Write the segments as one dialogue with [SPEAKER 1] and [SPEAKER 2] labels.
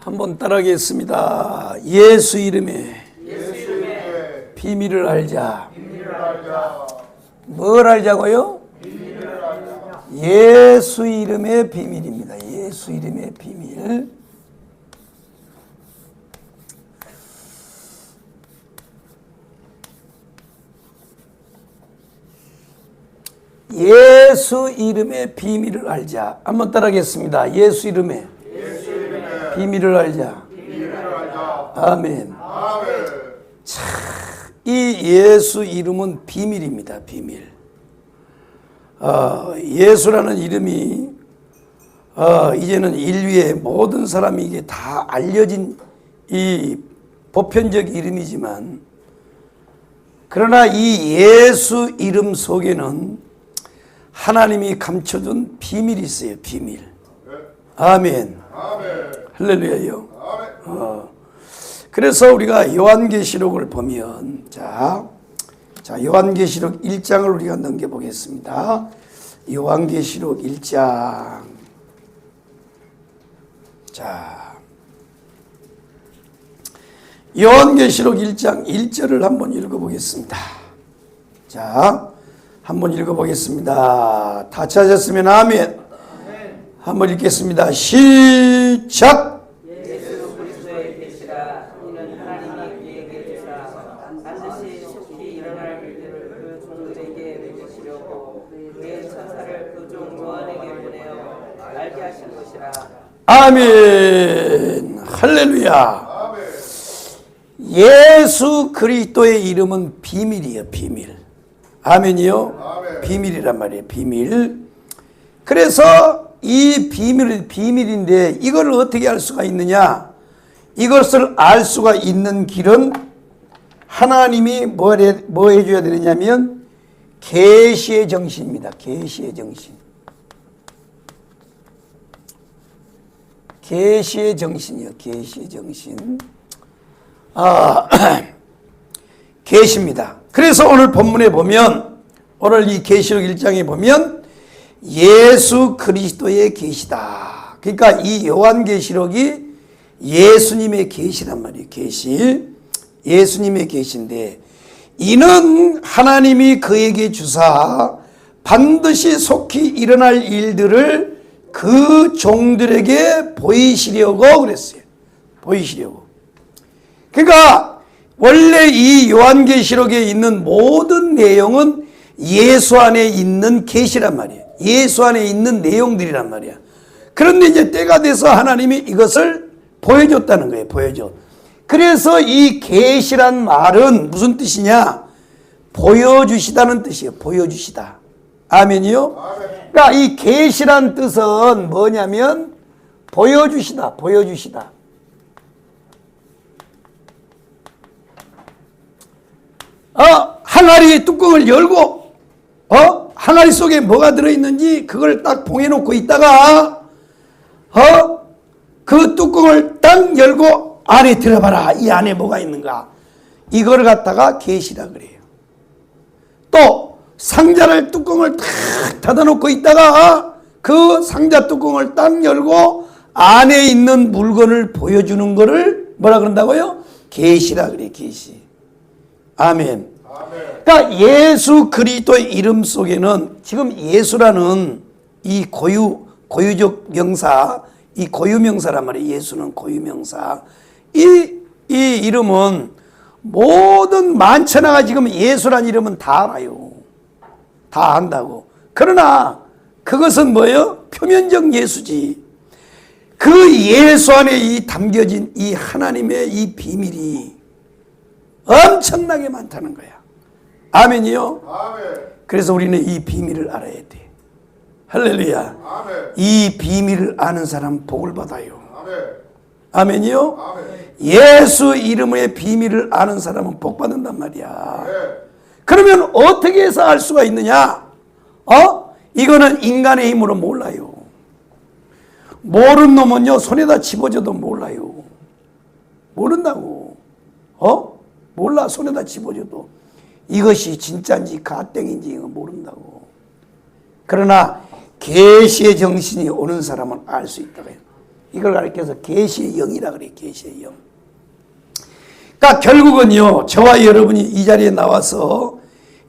[SPEAKER 1] 한번 따라하겠습니다. 예수 이름에 비밀을 알자. 뭘 알자고요? 예수 이름의 비밀입니다. 예수 이름의 비밀. 예수 이름의 비밀을 알자. 한번 따라하겠습니다. 예수 이름의 비밀을 알자. 아멘. 참, 이 예수 이름은 비밀입니다. 비밀. 예수라는 이름이 이제는 인류의 모든 사람에게 다 알려진 이 보편적 이름이지만, 그러나 이 예수 이름 속에는 하나님이 감춰둔 비밀이 있어요. 비밀. 아멘. 할렐루야요. 그래서 우리가 요한계시록을 보면 자 요한계시록 1장을 우리가 넘겨보겠습니다. 요한계시록 1장. 자, 요한계시록 1장 1절을 한번 읽어보겠습니다. 자, 한번 읽어보겠습니다. 다 찾았으면 아멘. 한번 읽겠습니다. 시작.
[SPEAKER 2] 예수 그리스도의 계시라. 이는 하나님이 그에게 주사 반드시 속히 일어날 일들을 그 종들에게 보이시려고 그의 천사를 그 종 요한에게 보내어 알게 하신 것이라.
[SPEAKER 1] 아멘. 할렐루야. 예수 그리스도의 이름은 비밀이에요. 비밀. 아멘이요. 비밀이란 말이에요. 비밀. 그래서 이 비밀인데 이걸 어떻게 알 수가 있느냐? 이것을 알 수가 있는 길은 하나님이 뭐 해줘야 되느냐면 계시의 정신입니다. 계시의 정신. 계시의 정신이요. 계시의 정신. 계시입니다. 그래서 오늘 본문에 보면, 오늘 이 계시록 1장에 보면 예수 그리스도의 계시다. 그러니까 이 요한계시록이 예수님의 계시란 말이에요. 계시. 예수님의 계시인데, 이는 하나님이 그에게 주사 반드시 속히 일어날 일들을 그 종들에게 보이시려고 그랬어요. 보이시려고. 그러니까 원래 이 요한계시록에 있는 모든 내용은 예수 안에 있는 계시란 말이에요. 예수 안에 있는 내용들이란 말이야. 그런데 이제 때가 돼서 하나님이 이것을 보여줬다는 거예요. 보여줘. 그래서 이 계시란 말은 무슨 뜻이냐? 보여주시다는 뜻이에요. 보여주시다. 아멘이요? 그러니까 이 계시란 뜻은 뭐냐면 보여주시다. 보여주시다. 항아리의 뚜껑을 열고 항아리 속에 뭐가 들어있는지 그걸 딱 봉해놓고 있다가 그 뚜껑을 딱 열고 안에 들어봐라. 이 안에 뭐가 있는가. 이걸 갖다가 계시라 그래요. 또 상자를 뚜껑을 딱 닫아놓고 있다가 그 상자 뚜껑을 딱 열고 안에 있는 물건을 보여주는 거를 뭐라 그런다고요? 계시라 그래. 계시. 아멘. 그러니까 예수 그리스도의 이름 속에는 지금 예수라는 이 고유적 명사, 이 고유명사란 말이에요. 예수는 고유명사. 이 이름은 모든 만천하가 지금 예수란 이름은 다 알아요. 다 안다고. 그러나 그것은 뭐예요? 표면적 예수지. 그 예수 안에 이 담겨진 이 하나님의 이 비밀이 엄청나게 많다는 거야. 아멘이요? 아멘. 그래서 우리는 이 비밀을 알아야 돼. 할렐루야. 아멘. 이 비밀을 아는 사람 복을 받아요. 아멘. 아멘이요? 아멘. 예수 이름의 비밀을 아는 사람은 복 받는단 말이야. 아멘. 그러면 어떻게 해서 알 수가 있느냐? 이거는 인간의 힘으로 몰라요. 모르는 놈은요, 손에다 집어줘도 몰라요. 모른다고. 몰라. 손에다 집어줘도. 이것이 진짜인지 가땡인지 이거 모른다고. 그러나 계시의 정신이 오는 사람은 알 수 있다고요. 이걸 가리켜서 계시의 영이라 그래. 계시의 영. 그러니까 결국은요, 저와 여러분이 이 자리에 나와서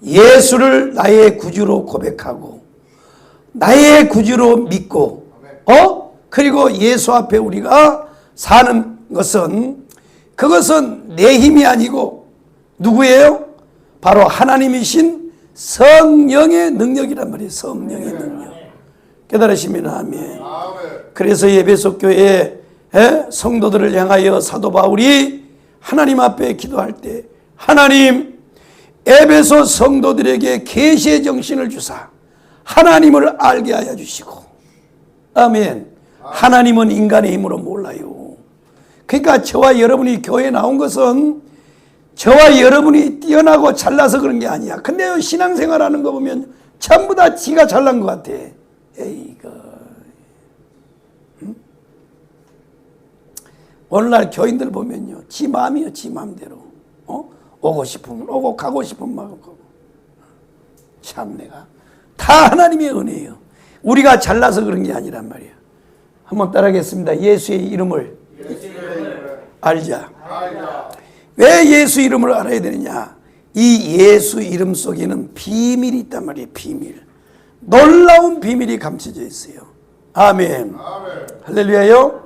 [SPEAKER 1] 예수를 나의 구주로 고백하고 나의 구주로 믿고 그리고 예수 앞에 우리가 사는 것은, 그것은 내 힘이 아니고 누구예요? 바로 하나님이신 성령의 능력이란 말이에요. 성령의 능력. 깨달으시면 아멘. 그래서 에베소 교회 성도들을 향하여 사도 바울이 하나님 앞에 기도할 때, 하나님 에베소 성도들에게 계시의 정신을 주사 하나님을 알게 하여 주시고. 아멘. 하나님은 인간의 힘으로 몰라요. 그러니까 저와 여러분이 교회에 나온 것은 저와 여러분이 뛰어나고 잘나서 그런 게 아니야. 근데 신앙생활하는 거 보면 전부 다 지가 잘난 것 같아. 에이그. 응? 오늘날 교인들 보면요, 지 마음이요, 지 마음대로. 오고 싶으면 오고 가고 싶으면 가고. 참 내가 다 하나님의 은혜예요. 우리가 잘나서 그런 게 아니란 말이야. 한번 따라하겠습니다. 예수의 이름을 알자. 왜 예수 이름을 알아야 되느냐? 이 예수 이름 속에는 비밀이 있단 말이에요. 비밀. 놀라운 비밀이 감춰져 있어요. 아멘. 할렐루야요.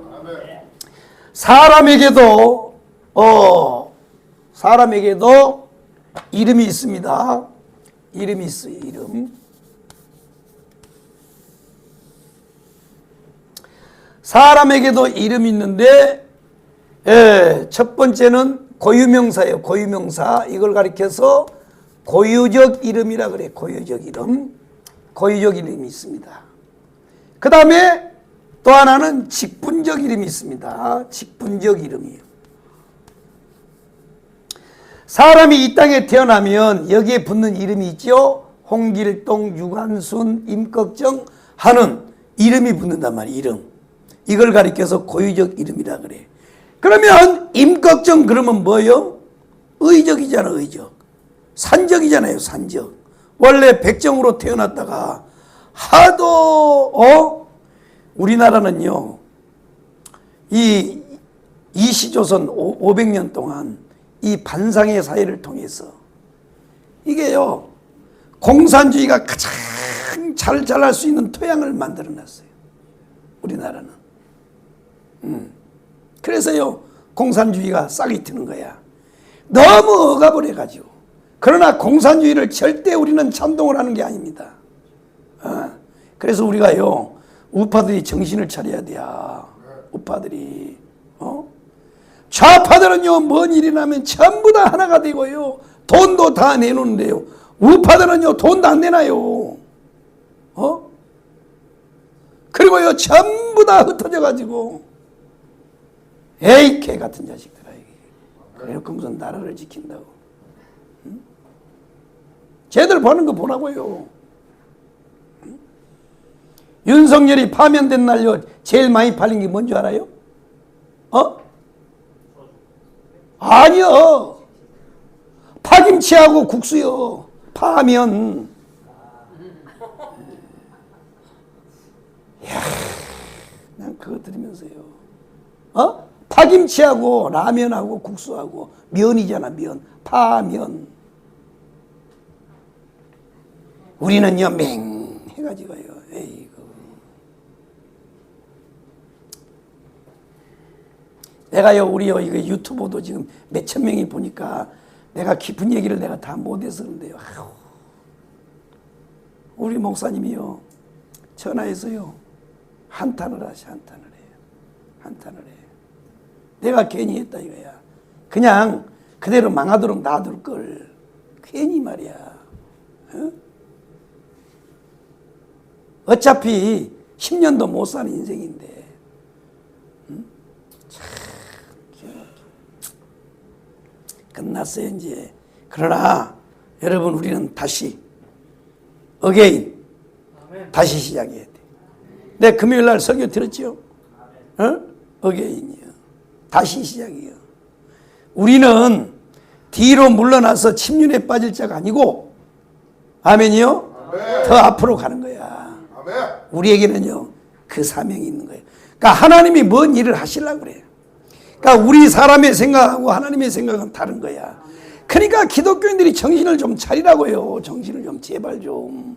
[SPEAKER 1] 사람에게도 이름이 있습니다. 이름이 있어요. 이름. 사람에게도 이름이 있는데, 첫 번째는 고유명사예요. 고유명사. 이걸 가리켜서 고유적 이름이라 그래. 고유적 이름. 고유적 이름이 있습니다. 그 다음에 또 하나는 직분적 이름이 있습니다. 직분적 이름이에요. 사람이 이 땅에 태어나면 여기에 붙는 이름이 있죠. 홍길동, 유관순, 임꺽정 하는 이름이 붙는단 말이에요. 이름. 이걸 가리켜서 고유적 이름이라 그래. 그러면 임꺽정 그러면 뭐예요? 의적이잖아. 의적. 산적이잖아요. 산적. 원래 백정으로 태어났다가 하도 우리나라는요, 이 이시조선 500년 동안 이 반상의 사회를 통해서 이게요, 공산주의가 가장 잘 자랄 수 있는 토양을 만들어 놨어요. 우리나라는. 그래서요, 공산주의가 싹이 트는 거야. 너무 억압을 해가지고. 그러나 공산주의를 절대 우리는 찬동을 하는 게 아닙니다. 그래서 우리가요, 우파들이 정신을 차려야 돼요. 우파들이. 좌파들은요, 뭔 일이 나면 전부 다 하나가 되고요, 돈도 다 내놓는데요, 우파들은요, 돈도 안 내놔요. 그리고요, 전부 다 흩어져가지고, 에이, 개 같은 자식들아. 그래놓고 무슨 나라를 지킨다고. 응? 쟤들 버는 거 보라고요. 응? 윤석열이 파면된 날요, 제일 많이 팔린 게 뭔지 알아요? 아니요. 파김치하고 국수요. 파면. 이야, 난 그거 들으면서요. 파김치하고 라면하고 국수하고 면이잖아. 면. 파면. 우리는요, 맹 해가지고요. 에이구. 내가요, 우리요, 이거 유튜브도 지금 몇천 명이 보니까 내가 깊은 얘기를 내가 다 못해서 그런데요. 우리 목사님이요, 전화해서요, 한탄을 하셔. 한탄을 해요. 한탄을 해요. 내가 괜히 했다 이거야. 그냥 그대로 망하도록 놔둘 걸. 괜히 말이야. 어차피 10년도 못 사는 인생인데. 참 끝났어요 이제. 그러나 여러분, 우리는 다시 어게인, 다시 시작해야 돼. 내 금요일 날 설교 들었죠? 어게인이요. 다시 시작이에요. 우리는 뒤로 물러나서 침륜에 빠질 자가 아니고, 아멘이요? 아멘. 더 앞으로 가는 거야. 아멘. 우리에게는요, 그 사명이 있는 거예요. 그러니까 하나님이 뭔 일을 하시려고 그래요. 그러니까 우리 사람의 생각하고 하나님의 생각은 다른 거야. 그러니까 기독교인들이 정신을 좀 차리라고요. 정신을 좀 제발 좀.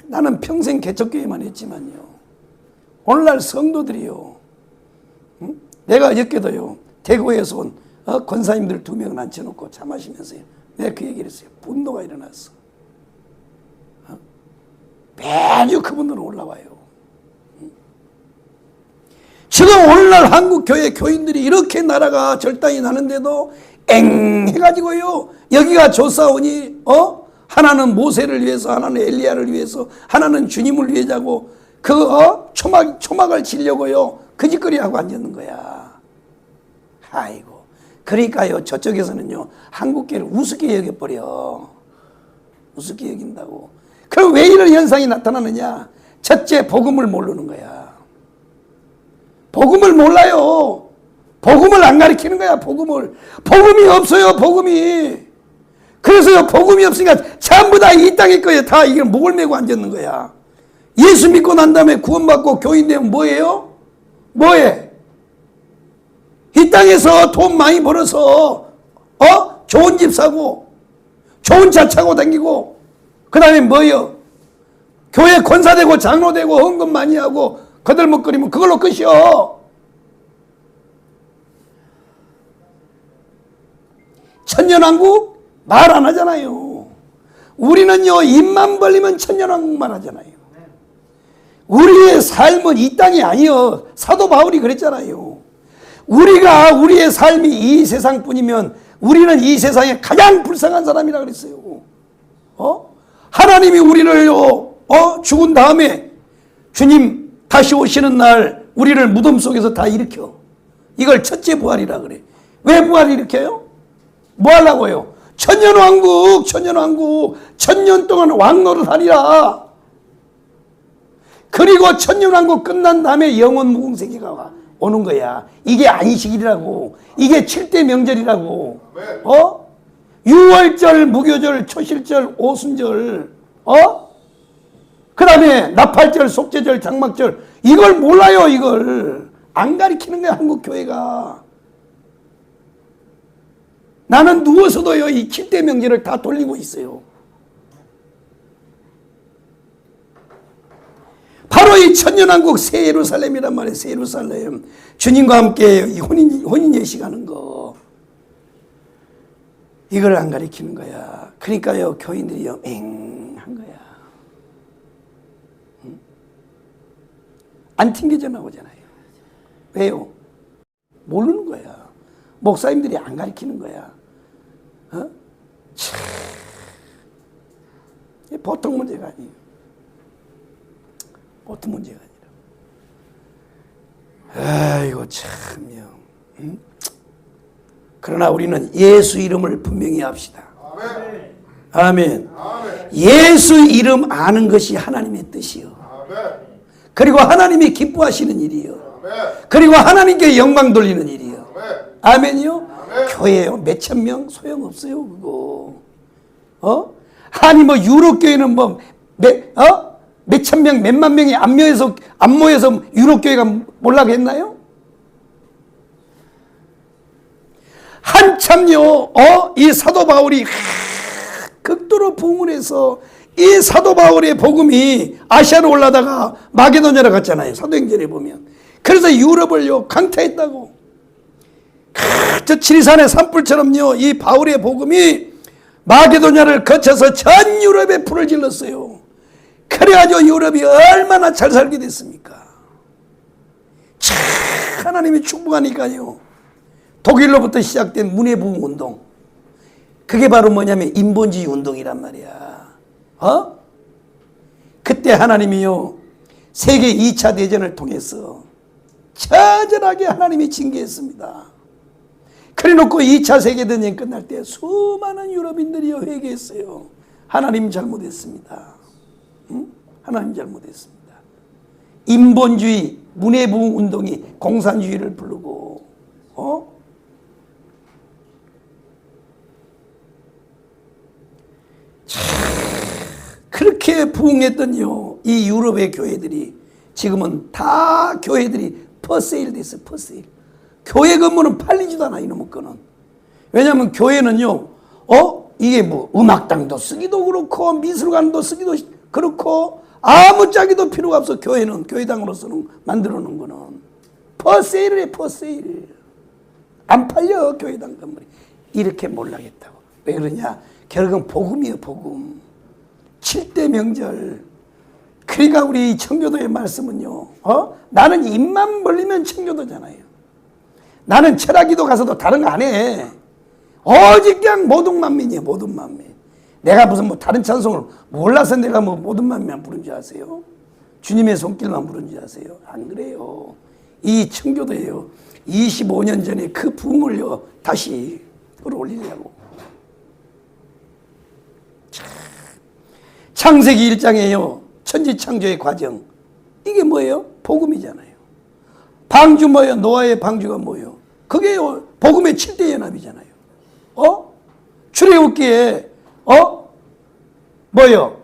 [SPEAKER 1] 나는 평생 개척교회만 했지만요. 오늘날 성도들이요. 내가 엮여도요. 대구에서 온 권사님들 2명을 앉혀놓고 차 마시면서요. 내가 그 얘기를 했어요. 분노가 일어났어. 매주 그분들은 올라와요. 지금 오늘날 한국 교회 교인들이 이렇게 나라가 절단이 나는데도 엥 해가지고요. 여기가 조사원이 하나는 모세를 위해서, 하나는 엘리야를 위해서, 하나는 주님을 위해자고 그 초막을 치려고요. 그 짓거리 하고 앉았는 거야. 아이고. 그러니까요. 저쪽에서는요. 한국교회를 우습게 여겨버려. 우습게 여긴다고. 그럼 왜 이런 현상이 나타나느냐? 첫째, 복음을 모르는 거야. 복음을 몰라요. 복음을 안 가르치는 거야. 복음이 없어요. 복음이. 그래서요. 복음이 없으니까 전부 다 이 땅에 거예요. 다 이게 목을 메고 앉았는 거야. 예수 믿고 난 다음에 구원받고 교인 되면 뭐예요? 뭐해? 이 땅에서 돈 많이 벌어서 좋은 집 사고 좋은 차 타고 다니고 그 다음에 뭐예요? 교회 권사되고 장로되고 헌금 많이 하고 거들먹거리면 그걸로 끝이요. 천년왕국 말 안 하잖아요. 우리는요 입만 벌리면 천년왕국만 하잖아요. 우리의 삶은 이 땅이 아니요. 사도 바울이 그랬잖아요. 우리의 삶이 이 세상뿐이면 우리는 이 세상에 가장 불쌍한 사람이라 그랬어요. 하나님이 우리를요 죽은 다음에 주님 다시 오시는 날 우리를 무덤 속에서 다 일으켜. 이걸 첫째 부활이라 그래. 왜 부활을 일으켜요? 뭐 하려고요? 천년왕국 천년 동안 왕노릇 하리라. 그리고 천년왕국 끝난 다음에 영원 무궁세계가 오는 거야. 이게 안식일이라고. 이게 7대 명절이라고. 6월절, 무교절, 초실절, 오순절, 그 다음에 나팔절, 속죄절, 장막절. 이걸 몰라요, 이걸. 안 가르치는 거야, 한국 교회가. 나는 누워서도요, 이 7대 명절을 다 돌리고 있어요. 바로 이 천년왕국 새 예루살렘이란 말이에요. 새 예루살렘. 주님과 함께 이 혼인 예식하는 거. 이걸 안 가리키는 거야. 그러니까요, 교인들이요, 맹한 거야. 응? 안 튕겨져 나오잖아요. 왜요? 모르는 거야. 목사님들이 안 가리키는 거야. 참. 보통 문제가 아니에요. 보통 문제가 아니라. 아이고 참요. 응? 그러나 우리는 예수 이름을 분명히 합시다. 아멘. 아멘. 예수 이름 아는 것이 하나님의 뜻이요. 아멘. 그리고 하나님이 기뻐하시는 일이요. 아멘. 그리고 하나님께 영광 돌리는 일이요. 아멘. 아멘이요. 아멘. 교회요 몇천 명 소용없어요 그거. 아니 뭐 유럽 교회는 뭐 몇천 명, 몇만 명이 안 모여서 유럽교회가 몰락했나요? 한참요, 이 사도 바울이 극도로 부흥을 해서 이 사도 바울의 복음이 아시아로 올라다가 마게도냐로 갔잖아요. 사도행전에 보면. 그래서 유럽을요, 강타했다고. 저 지리산의 산불처럼요, 이 바울의 복음이 마게도냐를 거쳐서 전 유럽에 불을 질렀어요. 그래가지고 유럽이 얼마나 잘 살게 됐습니까? 참 하나님이 축복하니까요. 독일로부터 시작된 문해부흥 운동. 그게 바로 뭐냐면 인본주의 운동이란 말이야. 그때 하나님이요. 세계 2차 대전을 통해서 처절하게 하나님이 징계했습니다. 그래놓고 2차 세계대전이 끝날 때 수많은 유럽인들이 회개했어요. 하나님 잘못했습니다. 하나님 잘못했습니다. 인본주의, 문해부흥 운동이 공산주의를 부르고, 그렇게 부흥했더니요, 이 유럽의 교회들이 지금은 다 교회들이 퍼세일 됐어요. 퍼세일. 교회 건물은 팔리지도 않아, 이놈의 거는. 왜냐하면 교회는요, 이게 뭐 음악당도 쓰기도 그렇고 미술관도 쓰기도 그렇고 아무짝에도 필요가 없어. 교회는 교회당으로서는 만들어 놓은 거는 퍼세일이래. 퍼세일. 안 팔려, 교회당 건물이. 이렇게 몰라겠다고. 왜 그러냐? 결국은 복음이에요. 복음. 7대 명절. 그러니까 우리 청교도의 말씀은요, 나는 입만 벌리면 청교도잖아요. 나는 철학기도 가서도 다른 거 안 해. 오직 그냥 모든 만민이에요. 모든 만민. 내가 무슨 뭐 다른 찬송을 몰라서 내가 뭐 모든 만민만 부른 줄 아세요? 주님의 손길만 부른 줄 아세요? 안 그래요. 이 청교도예요. 25년 전에 그 붕을요 다시 끌어올리려고. 창세기 1장에요. 천지창조의 과정. 이게 뭐예요? 복음이잖아요. 방주 뭐예요? 노아의 방주가 뭐예요? 그게 복음의 7대 연합이잖아요. 출애굽기에 뭐예요?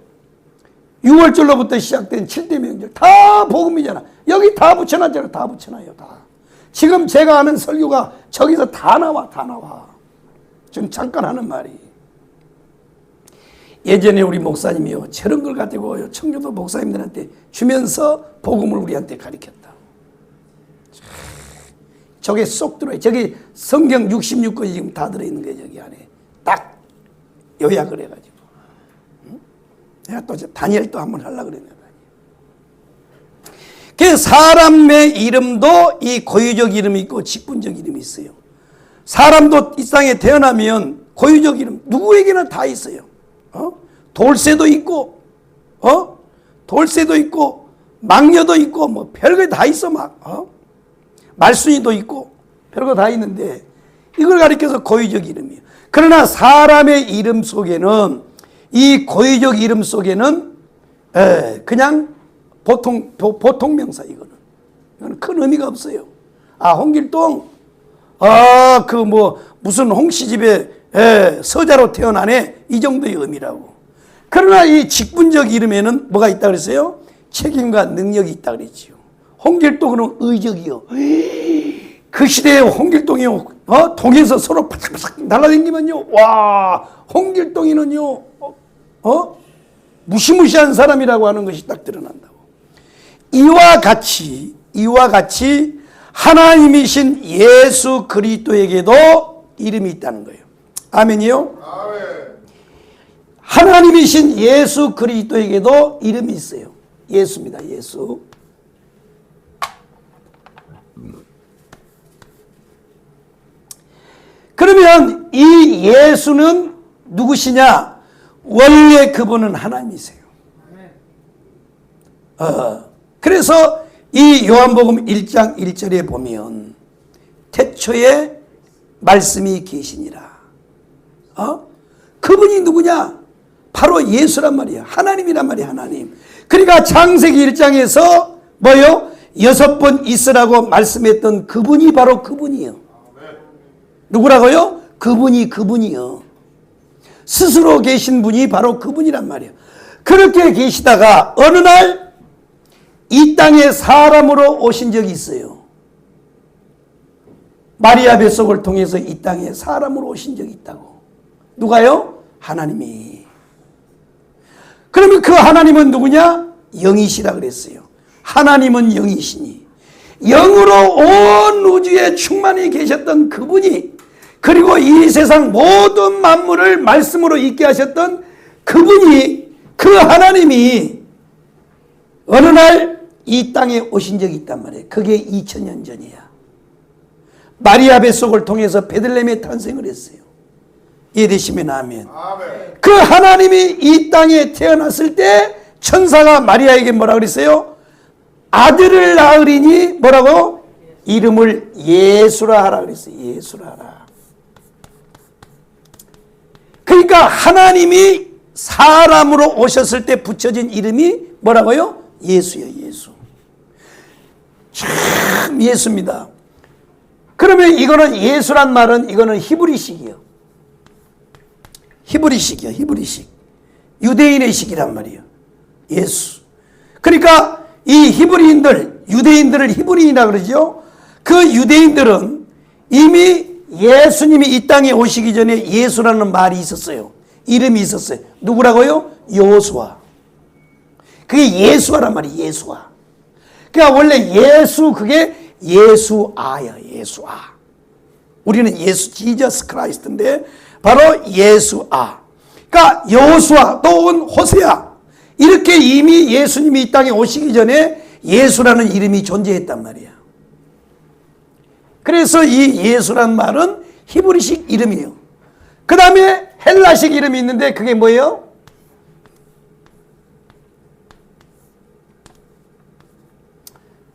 [SPEAKER 1] 6월절로부터 시작된 7대 명절 다 복음이잖아. 여기 다 붙여놨잖아. 다 붙여놔요. 다. 지금 제가 하는 설교가 저기서 다 나와. 다 나와. 지금 잠깐 하는 말이. 예전에 우리 목사님이요, 저런 걸 가지고 청교도 목사님들한테 주면서 복음을 우리한테 가르쳤다. 저게 쏙 들어요. 저기 성경 66권이 지금 다 들어있는 거예요. 저기 안에 딱 요약을 해가지고. 내가 또 다니엘 또 한번 하려고 그랬네. 그 사람의 이름도 이 고유적 이름이 있고 직분적 이름이 있어요. 사람도 이 땅에 태어나면 고유적 이름 누구에게나 다 있어요. 돌쇠도 있고, 돌쇠도 있고, 망녀도 있고, 뭐 별거 다 있어 막. 말순이도 있고, 별거 다 있는데 이걸 가리켜서 고유적 이름이에요. 그러나 사람의 이름 속에는, 이 고유적 이름 속에는 그냥 보통 명사. 이거는 큰 의미가 없어요. 홍길동, 그 뭐 무슨 홍씨집에 서자로 태어나네, 이 정도의 의미라고. 그러나 이 직분적 이름에는 뭐가 있다 그랬어요? 책임과 능력이 있다 그랬지요. 홍길동은 의적이요. 그 시대에 홍길동이요, 동에서 서로 파삭파삭 날아다니면요, 와, 홍길동이는요, 무시무시한 사람이라고 하는 것이 딱 드러난다고. 이와 같이 하나님이신 예수 그리스도에게도 이름이 있다는 거예요. 아멘이요? 아멘. 하나님이신 예수 그리스도에게도 이름이 있어요. 예수입니다. 예수. 그러면 이 예수는 누구시냐? 원래 그분은 하나님이세요. 그래서 이 요한복음 1장 1절에 보면 태초에 말씀이 계시니라. 그분이 누구냐? 바로 예수란 말이야. 하나님이란 말이야. 하나님. 그러니까 창세기 1장에서 뭐요? 6번 있으라고 말씀했던 그분이 바로 그분이요. 누구라고요? 그분이요. 스스로 계신 분이 바로 그분이란 말이에요. 그렇게 계시다가 어느 날 이 땅에 사람으로 오신 적이 있어요. 마리아 뱃속을 통해서 이 땅에 사람으로 오신 적이 있다고. 누가요? 하나님이. 그러면 그 하나님은 누구냐? 영이시라 그랬어요. 하나님은 영이시니 영으로 온 우주에 충만히 계셨던 그분이, 그리고 이 세상 모든 만물을 말씀으로 있게 하셨던 그분이, 그 하나님이 어느 날 이 땅에 오신 적이 있단 말이에요. 그게 2000년 전이야. 마리아 뱃속을 통해서 베들레헴에 탄생을 했어요. 이해되시면 아멘. 그 하나님이 이 땅에 태어났을 때 천사가 마리아에게 뭐라 그랬어요? 아들을 낳으리니 뭐라고? 이름을 예수라 하라 그랬어요. 예수라 하라. 그러니까 하나님이 사람으로 오셨을 때 붙여진 이름이 뭐라고요? 예수예요. 예수. 참 예수입니다. 그러면 이거는 예수란 말은 이거는 히브리식이요. 히브리식이요. 히브리식. 유대인의 식이란 말이에요. 예수. 그러니까 이 히브리인들, 유대인들을 히브리인이라 그러죠. 그 유대인들은 이미 예수님이 이 땅에 오시기 전에 예수라는 말이 있었어요. 이름이 있었어요. 누구라고요? 여호수아. 그게 예수아란 말이에요. 예수아. 그러니까 원래 예수, 그게 예수아야. 예수아. 우리는 예수 지저스 크라이스트인데 바로 예수아. 그러니까 여호수아 또는 호세아, 이렇게 이미 예수님이 이 땅에 오시기 전에 예수라는 이름이 존재했단 말이야. 그래서 이 예수란 말은 히브리식 이름이에요. 그 다음에 헬라식 이름이 있는데 그게 뭐예요?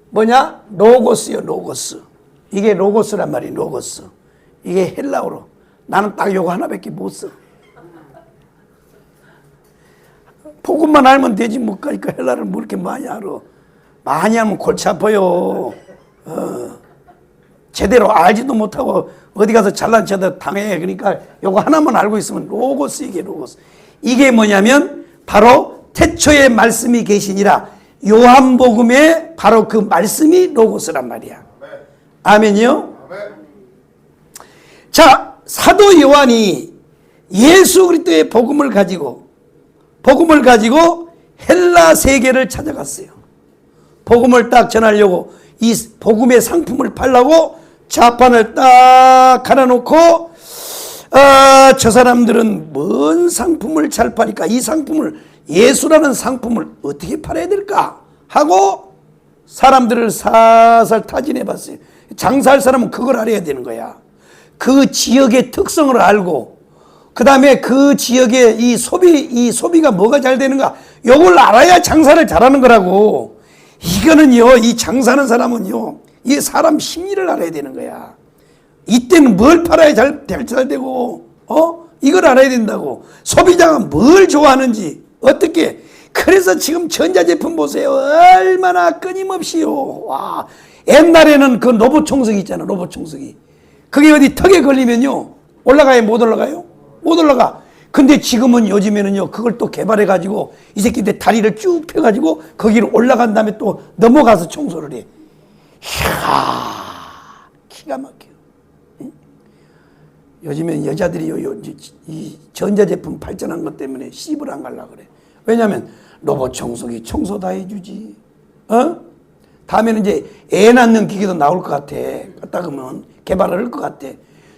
[SPEAKER 1] 뭐냐? 로고스요. 로고스. 이게 로고스란 말이에요. 로고스. 이게 헬라어로. 나는 딱 요거 하나밖에 못 써. 복음만 알면 되지 뭐. 그러니까 헬라를 뭐 이렇게 많이 알아. 많이 하면 골치 아파요. 제대로 알지도 못하고 어디 가서 잘난 척도 당해. 그러니까 요거 하나만 알고 있으면 로고스. 이게 로고스. 이게 뭐냐면 바로 태초에 말씀이 계시니라. 요한복음에 바로 그 말씀이 로고스란 말이야. 아멘이요? 자, 사도 요한이 예수 그리스도의 복음을 가지고 헬라 세계를 찾아갔어요. 복음을 딱 전하려고 이 복음의 상품을 팔라고 좌판을 딱 갈아놓고 저 사람들은 뭔 상품을 잘 파니까 이 상품을, 예수라는 상품을 어떻게 팔아야 될까 하고 사람들을 살살 타진해 봤어요. 장사할 사람은 그걸 알아야 되는 거야. 그 지역의 특성을 알고 그 다음에 그 지역의 이 소비가 뭐가 잘 되는가, 요걸 알아야 장사를 잘하는 거라고. 이거는요, 이 장사하는 사람은요, 이 사람 심리를 알아야 되는 거야. 이때는 뭘 팔아야 잘 되고, 이걸 알아야 된다고. 소비자가 뭘 좋아하는지, 어떻게. 그래서 지금 전자제품 보세요. 얼마나 끊임없이요. 와, 옛날에는 그 로봇 청소기 있잖아, 로봇 청소기. 그게 어디 턱에 걸리면요, 올라가요, 못 올라가요? 못 올라가. 근데 지금은 요즘에는요, 그걸 또 개발해가지고, 이 새끼들 다리를 쭉 펴가지고, 거기로 올라간 다음에 또 넘어가서 청소를 해. 이야, 기가 막혀요. 응? 요즘엔 여자들이 이 전자제품 발전한 것 때문에 시집을 안 가려고 그래. 왜냐면, 로봇 청소기 청소 다 해주지. 다음에는 이제 애 낳는 기계도 나올 것 같아. 갖다 그러면 개발을 할 것 같아.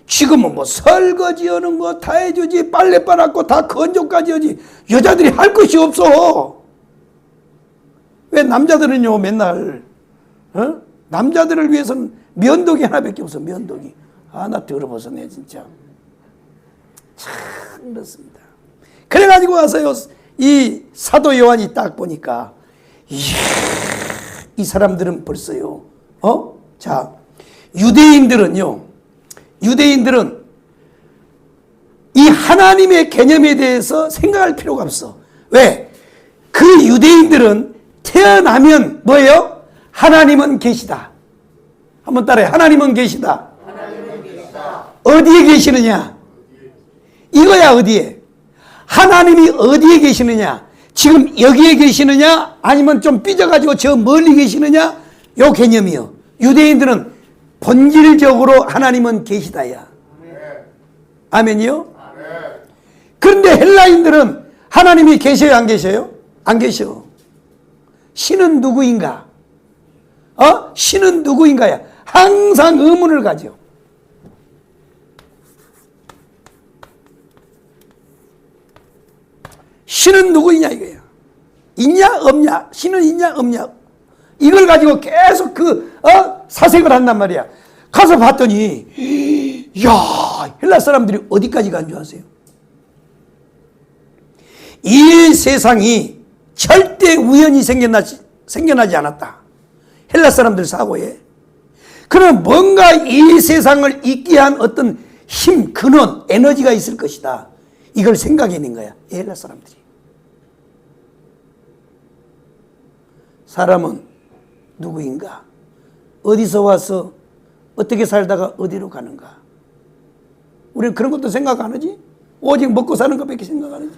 [SPEAKER 1] 지금은 뭐 설거지 하는 거 다 해주지, 빨래 빨았고 다 건조까지 하지. 여자들이 할 것이 없어. 왜 남자들은요 맨날 남자들을 위해서는 면도기 하나밖에 없어. 면도기. 아, 나 더러워서네 진짜. 참 그렇습니다. 그래가지고 와서요, 이 사도 요한이 딱 보니까 이야, 이 사람들은 벌써요, 자, 유대인들은 이 하나님의 개념에 대해서 생각할 필요가 없어. 왜? 그 유대인들은 태어나면 뭐예요? 하나님은 계시다. 한번 따라해. 하나님은 계시다.
[SPEAKER 2] 하나님은 계시다.
[SPEAKER 1] 어디에 계시느냐? 이거야. 어디에? 하나님이 어디에 계시느냐? 지금 여기에 계시느냐? 아니면 좀 삐져가지고 저 멀리 계시느냐? 요 개념이요. 유대인들은 본질적으로 하나님은 계시다야. 아멘이요? 그런데 헬라인들은 하나님이 계셔요, 안 계셔요? 안 계셔. 신은 누구인가? 신은 누구인가야? 항상 의문을 가져. 신은 누구이냐 이거야. 있냐 없냐? 신은 있냐 없냐? 이걸 가지고 계속 사색을 한단 말이야. 가서 봤더니 야, 헬라 사람들이 어디까지 간 줄 아세요? 이 세상이 절대 우연히 생겨나지 않았다. 헬라 사람들 사고에. 그럼 뭔가 이 세상을 있게 한 어떤 힘, 근원, 에너지가 있을 것이다. 이걸 생각해낸 거야, 이 헬라 사람들이. 사람은 누구인가? 어디서 와서 어떻게 살다가 어디로 가는가? 우리는 그런 것도 생각 안 하지? 오직 먹고 사는 것밖에 생각 안 하지?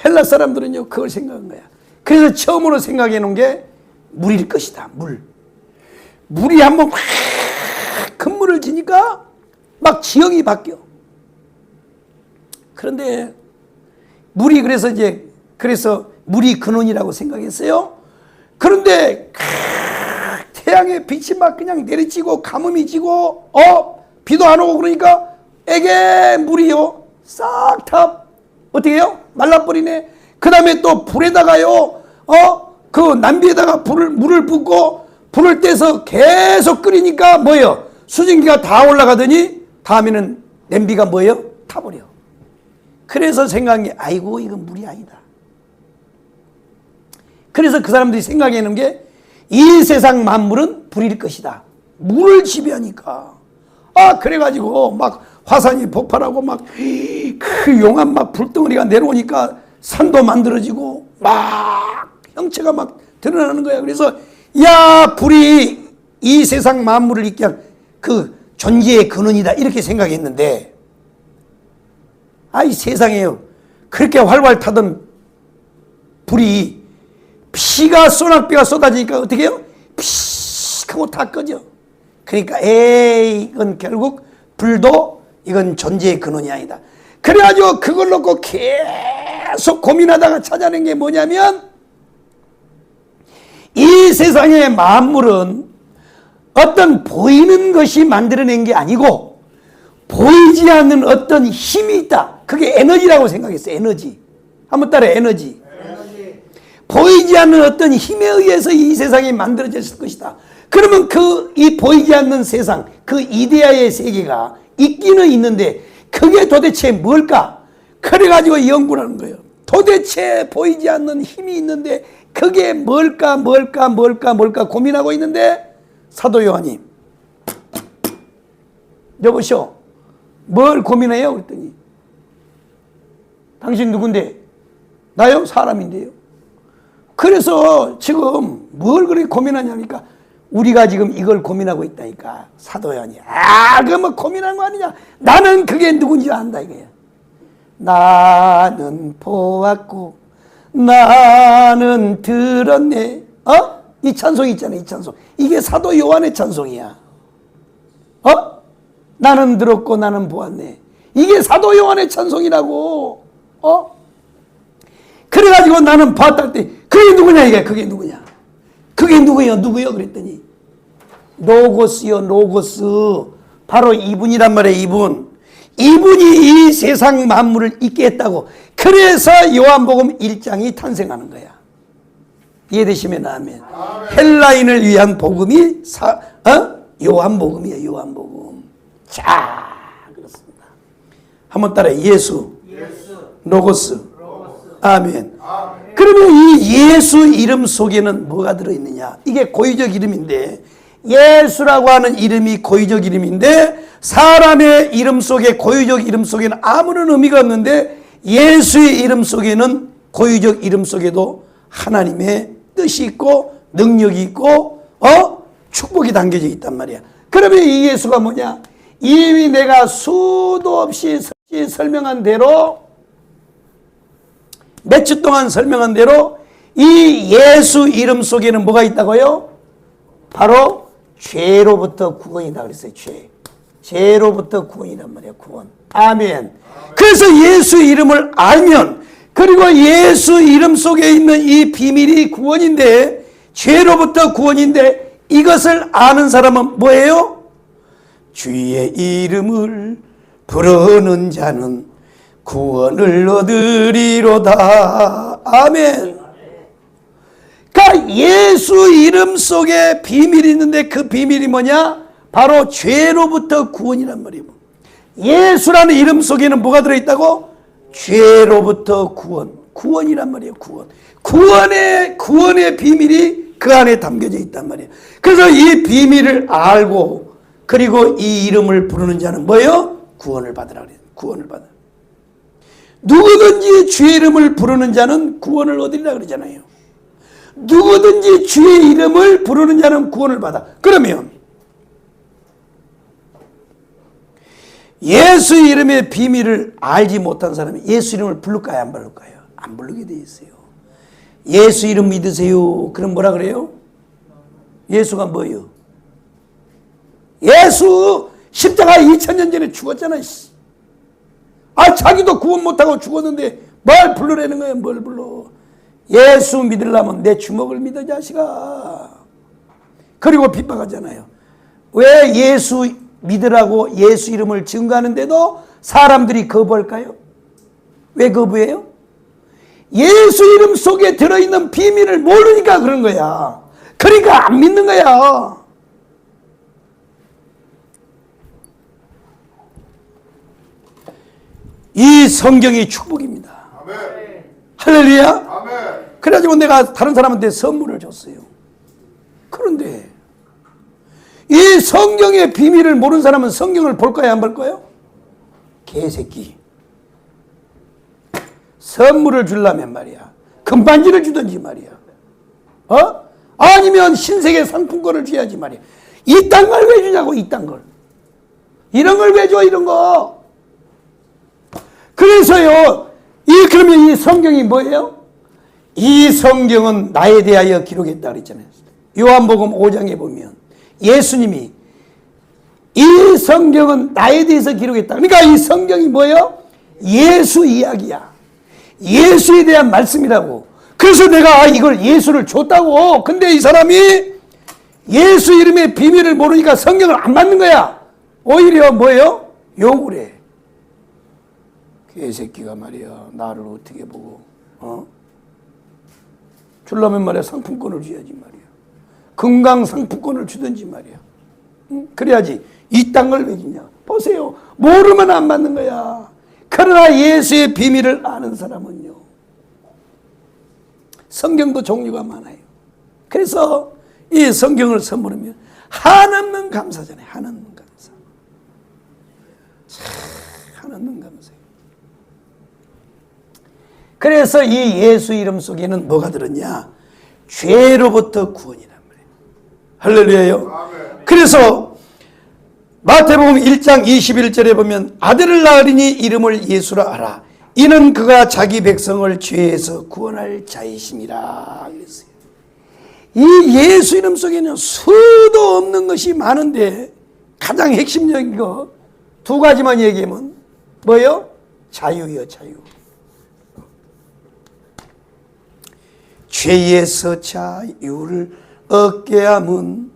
[SPEAKER 1] 헬라 사람들은요, 그걸 생각한 거야. 그래서 처음으로 생각해 놓은 게 물일 것이다. 물이 한번 확 큰 물을 지니까 막 지형이 바뀌어. 그런데 물이 그래서 물이 근원이라고 생각했어요. 그런데 태양의 빛이 막 그냥 내리치고 가뭄이 지고 비도 안 오고 그러니까 에게 물이요 싹 다 어떻게 해요? 말라버리네. 그 다음에 또 불에다가요 그 남비에다가 물을 붓고 불을 떼서 계속 끓이니까 뭐예요? 수증기가 다 올라가더니 다음에는 냄비가 뭐예요? 타버려. 그래서 생각한 게 아이고 이건 물이 아니다. 그래서 그 사람들이 생각하는 게 이 세상 만물은 불일 것이다. 물을 지배하니까. 그래가지고 막 화산이 폭발하고 막 그 용암 막 불덩어리가 내려오니까 산도 만들어지고 막 형체가 막 드러나는 거야. 그래서 야 불이 이 세상 만물을 있게 한 그 존재의 근원이다 이렇게 생각했는데 이 세상에요 그렇게 활활 타던 불이 소낙비가 쏟아지니까 어떻게 해요? 피익 하고 다 꺼져. 그러니까 이건 결국 불도 이건 존재의 근원이 아니다. 그래가지고 그걸 놓고 계속 고민하다가 찾아낸 게 뭐냐면 이 세상의 만물은 어떤 보이는 것이 만들어낸 게 아니고 보이지 않는 어떤 힘이 있다. 그게 에너지라고 생각했어요. 에너지. 한번 따라 에너지. 보이지 않는 어떤 힘에 의해서 이 세상이 만들어졌을 것이다. 그러면 이 보이지 않는 세상, 그 이데아의 세계가 있기는 있는데 그게 도대체 뭘까? 그래가지고 연구를 하는 거예요. 도대체 보이지 않는 힘이 있는데 그게 뭘까 고민하고 있는데 사도 요한이 여보시오 뭘 고민해요? 그랬더니 당신 누군데? 나요? 사람인데요. 그래서 지금 뭘 그렇게 고민하냐니까 우리가 지금 이걸 고민하고 있다니까. 사도 요한이 그거 뭐 고민한 거 아니냐. 나는 그게 누군지 안다 이거야. 나는 보았고 나는 들었네. 이 찬송이 있잖아요. 이 찬송. 이게 사도 요한의 찬송이야. 나는 들었고 나는 보았네. 이게 사도 요한의 찬송이라고. 그래가지고 나는 봤다 할 때 그게 누구냐 이게. 그게 누구냐. 그게 누구요 그랬더니 로고스요 로고스. 바로 이분이란 말이에요. 이분이 이 세상 만물을 있게 했다고. 그래서 요한복음 1장이 탄생하는 거야. 이해되시면 아멘. 헬라인을 위한 복음이 요한복음이에요. 요한복음. 자 그렇습니다. 한번 따라 예수 로고스. 아멘. 그러면 이 예수 이름 속에는 뭐가 들어있느냐. 이게 고유적 이름인데 예수라고 하는 이름이 고유적 이름인데 사람의 이름 속에 고유적 이름 속에는 아무런 의미가 없는데 예수의 이름 속에는 고유적 이름 속에도 하나님의 뜻이 있고 능력이 있고 축복이 담겨져 있단 말이야. 그러면 이 예수가 뭐냐. 이미 내가 수도 없이 설명한 대로 몇 주 동안 설명한 대로 이 예수 이름 속에는 뭐가 있다고요? 바로 죄로부터 구원이다 그랬어요. 죄로부터 구원이란 말이에요. 구원. 아멘. 그래서 예수 이름을 알면 그리고 예수 이름 속에 있는 이 비밀이 구원인데 죄로부터 구원인데 이것을 아는 사람은 뭐예요? 주의 이름을 부르는 자는 구원을 얻으리로다. 아멘. 그러니까 예수 이름 속에 비밀이 있는데 그 비밀이 뭐냐? 바로 죄로부터 구원이란 말이에요. 예수라는 이름 속에는 뭐가 들어있다고? 죄로부터 구원이란 말이에요. 구원의 비밀이 그 안에 담겨져 있단 말이에요. 그래서 이 비밀을 알고 그리고 이 이름을 부르는 자는 뭐예요? 구원을 받으라 그래요. 구원을 받으라. 누구든지 주의 이름을 부르는 자는 구원을 얻으리라 그러잖아요. 누구든지 주의 이름을 부르는 자는 구원을 받아. 그러면 예수 이름의 비밀을 알지 못한 사람이 예수 이름을 부를까요? 안 부를까요? 안 부르게 돼 있어요. 예수 이름 믿으세요. 그럼 뭐라 그래요? 예수가 뭐예요? 예수 십자가 2000년 전에 죽었잖아. 자기도 구원 못하고 죽었는데 뭘 부르라는 거예요? 뭘 불러? 예수 믿으려면 내 주먹을 믿어 자식아. 그리고 핍박하잖아요. 왜 예수 믿으라고 예수 이름을 증거하는데도 사람들이 거부할까요? 왜 거부해요? 예수 이름 속에 들어있는 비밀을 모르니까 그런 거야. 그러니까 안 믿는 거야. 이 성경이 축복입니다.
[SPEAKER 3] 아멘.
[SPEAKER 1] 할렐루야.
[SPEAKER 3] 아멘.
[SPEAKER 1] 그래가지고 내가 다른 사람한테 선물을 줬어요. 그런데 이 성경의 비밀을 모르는 사람은 성경을 볼까요? 안 볼까요? 개새끼. 선물을 주려면 말이야. 금반지를 주든지 말이야. 아니면 신세계 상품권을 줘야지 말이야. 이딴 걸 왜 주냐고, 이딴 걸. 이런 걸 왜 줘, 이런 거. 그래서요, 그러면 이 성경이 뭐예요? 이 성경은 나에 대하여 기록했다 그랬잖아요. 요한복음 5장에 보면 예수님이 이 성경은 나에 대해서 기록했다. 그러니까 이 성경이 뭐예요? 예수 이야기야. 예수에 대한 말씀이라고. 그래서 내가 이걸 예수를 줬다고. 근데 이 사람이 예수 이름의 비밀을 모르니까 성경을 안 받는 거야. 오히려 뭐예요? 욕을 해. 개새끼가 말이야. 나를 어떻게 보고 주려면 말이야 상품권을 줘야지 말이야. 건강 상품권을 주든지 말이야. 그래야지. 이딴 걸 왜 주냐. 보세요. 모르면 안 받는 거야. 그러나 예수의 비밀을 아는 사람은요. 성경도 종류가 많아요. 그래서 이 성경을 선물하면 한없는 감사잖아요. 한없는 감사. 한없는 감사예요. 그래서 이 예수 이름 속에는 뭐가 들었냐? 죄로부터 구원이란 말이에요. 할렐루야요. 그래서 마태복음 1장 21절에 보면 아들을 낳으리니 이름을 예수라 하라. 이는 그가 자기 백성을 죄에서 구원할 자이심이라 그랬어요. 이 예수 이름 속에는 수도 없는 것이 많은데 가장 핵심적인 거 두 가지만 얘기하면 뭐예요? 자유요, 자유. 죄에서 자유를 얻게 함은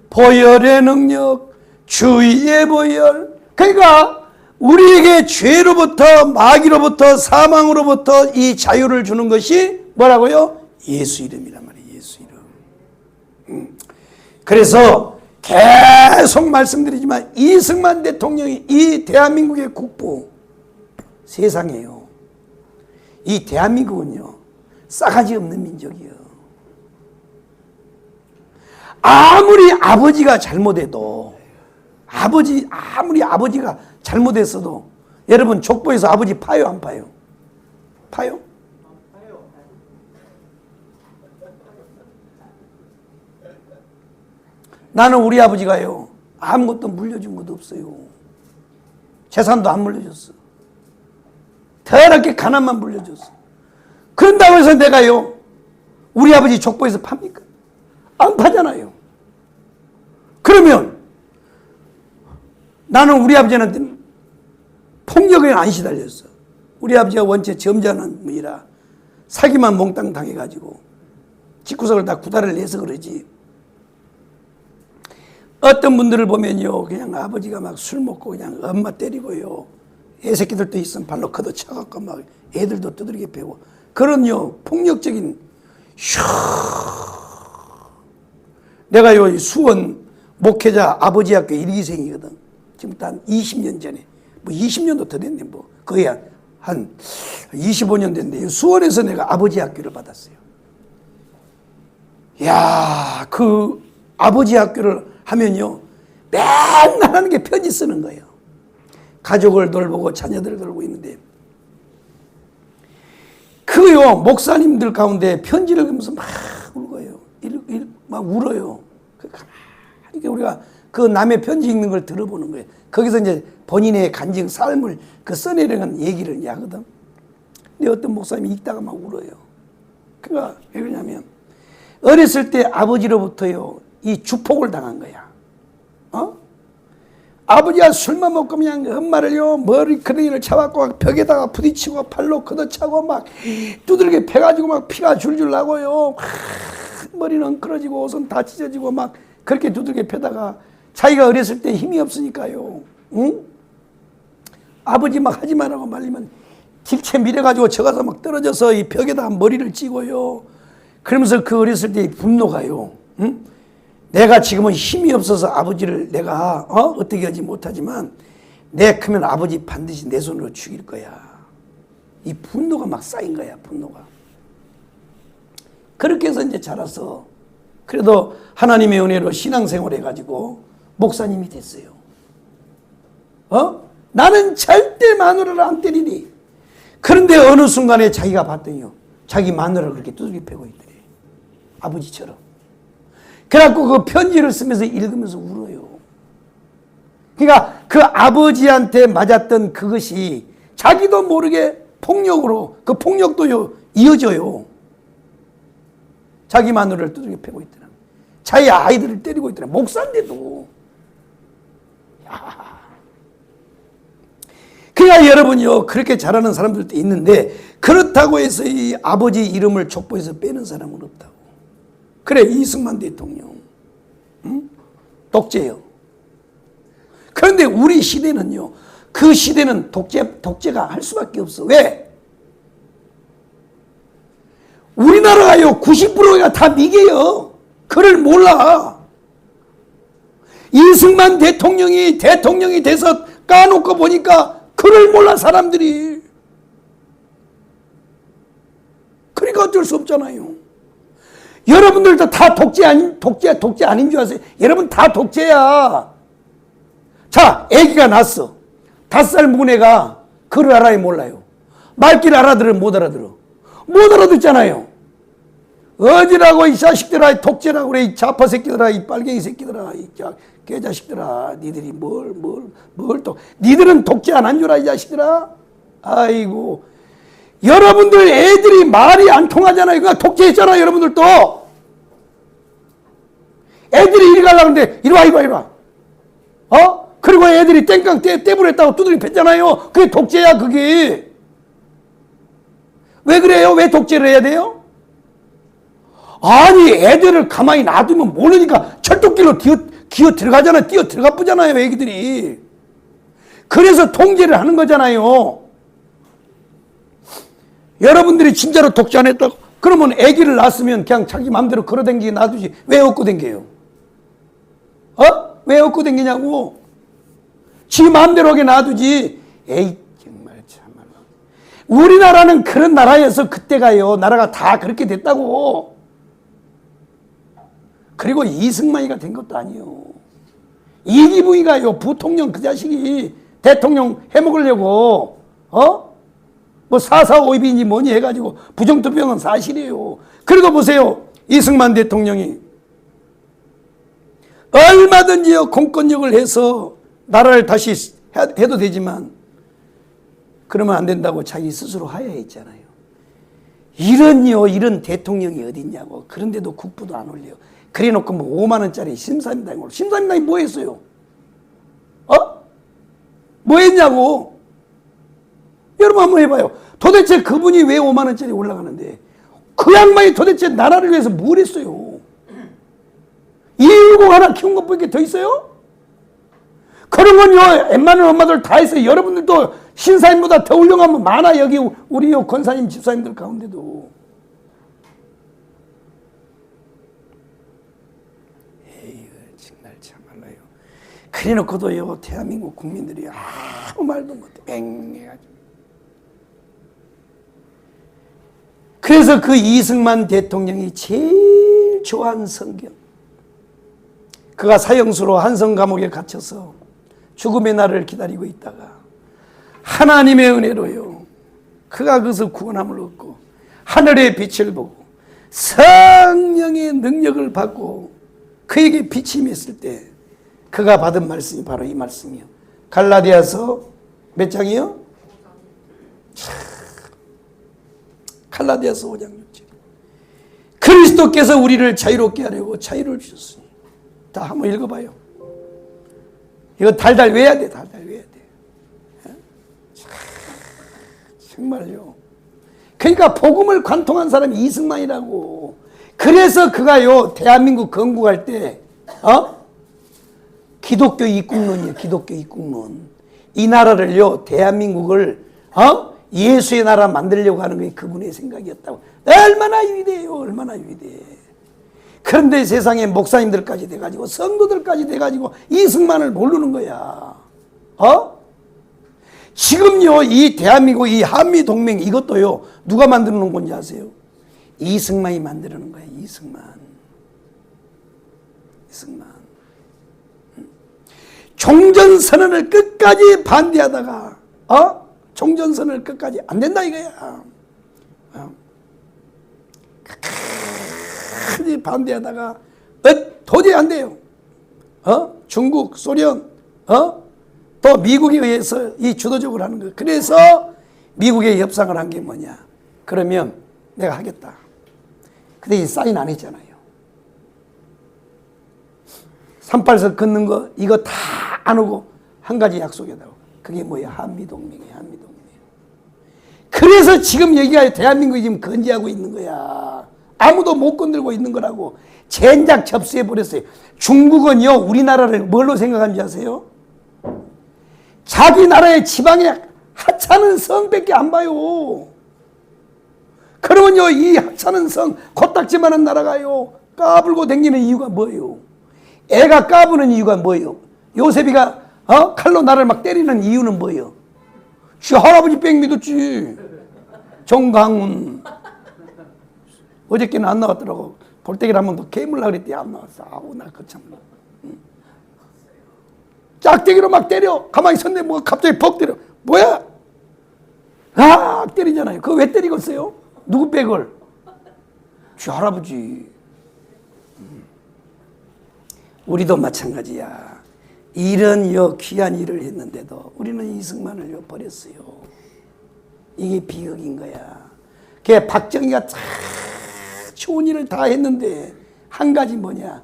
[SPEAKER 1] 보혈의 능력, 주의 보혈. 그러니까 우리에게 죄로부터, 마귀로부터, 사망으로부터 이 자유를 주는 것이 뭐라고요? 예수 이름이란 말이에요. 예수 이름. 그래서 계속 말씀드리지만 이승만 대통령이 이 대한민국의 국부 세상에요. 이 대한민국은요. 싸가지 없는 민족이요. 아무리 아버지가 잘못해도 아무리 아버지가 잘못했어도 여러분 족보에서 아버지 파요 안 파요? 파요? 나는 우리 아버지가요 아무것도 물려준 것도 없어요. 재산도 안 물려줬어. 더럽게 가난만 물려줬어. 그런다고 해서 내가요 우리 아버지 족보에서 팝니까? 안 파잖아요. 그러면 나는 우리 아버지한테 폭력에 안 시달렸어. 우리 아버지가 원체 점잖은 분이라 사기만 몽땅 당해가지고 집구석을 다 구달을 내서 그러지. 어떤 분들을 보면요 그냥 아버지가 막 술 먹고 그냥 엄마 때리고요 애새끼들도 있으면 발로 걷어차갖고 막 애들도 두드리게 패고 그런요 폭력적인 내가요 수원 목회자 아버지 학교 1기생이거든. 지금 한 20년 전에 뭐 20년도 더 됐네 뭐 거의 한 25년 됐는데 수원에서 내가 아버지 학교를 받았어요. 야, 그 아버지 학교를 하면요 맨날 하는 게 편지 쓰는 거예요. 가족을 돌보고 자녀들 돌보고 있는데 그요 목사님들 가운데 편지를 읽으면서 막 울고요. 막 울어요. 그러니까 우리가 그 남의 편지 읽는 걸 들어보는 거예요. 거기서 이제 본인의 간증 삶을 그 써내려는 얘기를 하거든. 근데 어떤 목사님이 읽다가 막 울어요. 그가 왜 그러냐면 어렸을 때 아버지로부터요 이 주폭을 당한 거야. 아버지가 술만 먹고 그냥 엄마를요 머리카락을 잡았고 막 벽에다가 부딪히고 팔로 걷어차고 막 두들겨 패가지고 막 피가 줄줄 나고요. 머리는 엉클어지고 옷은 다 찢어지고 막 그렇게 두들겨 패다가 자기가 어렸을 때 힘이 없으니까요. 응? 아버지 막 하지 말라고 말리면 길채 밀어가지고 저 가서 막 떨어져서 이 벽에다가 머리를 찌고요. 그러면서 그 어렸을 때의 분노가요. 응? 내가 지금은 힘이 없어서 아버지를 내가 어떻게 하지 못하지만 내 크면 아버지 반드시 내 손으로 죽일 거야. 이 분노가 막 쌓인 거야. 분노가. 그렇게 해서 이제 자라서 그래도 하나님의 은혜로 신앙생활 해가지고 목사님이 됐어요. 나는 절대 마누라를 안 때리니. 그런데 어느 순간에 자기가 봤더니요 자기 마누라를 그렇게 두들겨 패고 있더래. 아버지처럼. 그래갖고 그 편지를 쓰면서 읽으면서 울어요. 그러니까 그 아버지한테 맞았던 그것이 자기도 모르게 폭력으로 그 폭력도 이어져요. 자기 마누라를 두들겨 패고 있더라. 자기 아이들을 때리고 있더라. 목사인데도. 야. 그러니까 여러분요 그렇게 잘하는 사람들도 있는데 그렇다고 해서 이 아버지 이름을 족보에서 빼는 사람은 없다고. 그래 이승만 대통령 독재요. 그런데 우리 시대는요 그 시대는 독재가 할 수밖에 없어. 왜? 우리나라가요 90%가 다 미개요. 그를 몰라. 이승만 대통령이 돼서 까놓고 보니까 그를 몰라 사람들이. 그러니까 어쩔 수 없잖아요. 여러분들도 다 독재 아닌 줄 아세요? 여러분 다 독재야. 자, 애기가 낳았어. 5살 먹은 애가 글을 알아요, 몰라요? 말귀를 알아들어, 못 알아들어? 못 알아듣잖아요. 어지라고 이 자식들아, 독재라고 그래, 이 좌파 새끼들아, 이 빨갱이 새끼들아, 이 개자식들아, 니들이 뭘 또, 니들은 독재 안 한 줄 알아, 이 자식들아? 아이고. 여러분들 애들이 말이 안 통하잖아요. 그러니까 독재했잖아요, 여러분들도. 애들이 이리 가려고 하는데, 이리 와. 그리고 애들이 땡깡 떼부렸다고 두드려 팼잖아요. 그게 독재야, 그게. 왜 그래요? 왜 독재를 해야 돼요? 아니, 애들을 가만히 놔두면 모르니까 철도길로 기어 들어가잖아요. 뛰어 들어가 보잖아요, 애기들이. 그래서 통제를 하는 거잖아요. 여러분들이 진짜로 독재 안 했다고 그러면 아기를 낳았으면 그냥 자기 마음대로 걸어다니게 놔두지 왜 업고 댕겨요? 왜 업고 댕기냐고. 지 마음대로 하게 놔두지. 에이 정말 참말로. 우리나라는 그런 나라여서 그때가요 나라가 다 그렇게 됐다고. 그리고 이승만이가 된 것도 아니에요. 이기붕이가요 부통령 그 자식이 대통령 해먹으려고 뭐 4.4.5입인지 뭐니 해가지고 부정투표는 사실이에요. 그래도 보세요. 이승만 대통령이 얼마든지요 공권력을 해서 나라를 다시 해도 되지만 그러면 안 된다고 자기 스스로 하야했잖아요. 이런 대통령이 어딨냐고. 그런데도 국부도 안 올려. 그래놓고 뭐 5만 원짜리 심사임당이 올려. 심사임당이 뭐 했어요? 뭐 했냐고. 여러분 한번 해봐요. 도대체 그분이 왜 5만 원짜리 올라가는데 그 양반이 도대체 나라를 위해서 뭘 했어요? 이일공 하나 키운 것밖에 더 있어요? 그런 건요 웬만한 엄마들 다 했어요. 여러분들도 신사임보다 더 훌륭한 분 많아. 여기 우리 권사님 집사님들 가운데도. 에이 정말 참말라요. 그래놓고도요 대한민국 국민들이 아무 말도 못해 뺑해가지고. 그래서 그 이승만 대통령이 제일 좋아하는 성경. 그가 사형수로 한성 감옥에 갇혀서 죽음의 날을 기다리고 있다가 하나님의 은혜로요. 그가 그것을 구원함을 얻고 하늘의 빛을 보고 성령의 능력을 받고 그에게 빛이 임했을 때 그가 받은 말씀이 바로 이 말씀이요. 갈라디아서 몇 장이요? 갈라디아서 5장 6절. 그리스도께서 우리를 자유롭게 하려고 자유를 주셨으니. 자, 한번 읽어봐요. 이거 달달 외워야 돼. 달달 외워야 돼. 정말요. 그러니까 복음을 관통한 사람이 이승만이라고. 그래서 그가요, 대한민국 건국할 때 기독교 입국론이에요. 기독교 입국론. 이 나라를요, 대한민국을 예수의 나라 만들려고 하는 게 그분의 생각이었다고. 얼마나 위대해요. 얼마나 위대해. 그런데 세상에 목사님들까지 돼가지고 성도들까지 돼가지고 이승만을 모르는 거야. 지금요, 이 대한민국 이 한미동맹 이것도요, 누가 만들어 놓은 건지 아세요? 이승만이 만들어 놓은 거야. 이승만. 종전선언을 끝까지 반대하다가 종전선언을 끝까지 안 된다 이거야. 끝까지 반대하다가 도저히 안 돼요. 중국, 소련, 또 미국에 의해서 이 주도적으로 하는 거예요. 그래서 미국에 협상을 한 게 뭐냐? 그러면 내가 하겠다. 근데 사인 안 했잖아요. 38선 긋는 거 이거 다 안 오고 한 가지 약속이다고. 그게 뭐야? 한미동맹이야. 한미동맹. 그래서 지금 여기가 대한민국이 지금 건재하고 있는 거야. 아무도 못 건들고 있는 거라고. 젠장 접수해 버렸어요. 중국은요, 우리나라를 뭘로 생각하는지 아세요? 자기 나라의 지방에 하찮은 성밖에 안 봐요. 그러면요, 이 하찮은 성, 코딱지만한 나라가요, 까불고 다니는 이유가 뭐예요? 애가 까부는 이유가 뭐예요? 요셉이가 칼로 나를 막 때리는 이유는 뭐예요? 지 할아버지 뺑 믿었지. 정강훈. 어저께는 안 나왔더라고. 볼때기를 한 번 더 개물라 그랬더니 안 나왔어. 아우, 나 그 참. 짝대기로 막 때려. 가만히 섰네. 뭐 갑자기 퍽 때려. 뭐야? 아, 때리잖아요. 그거 왜 때리겠어요? 누구 백을? 지 할아버지. 우리도 마찬가지야. 이런 귀한 일을 했는데도 우리는 이승만을 버렸어요. 이게 비극인 거야. 걔 박정희가 참 좋은 일을 다 했는데 한 가지 뭐냐?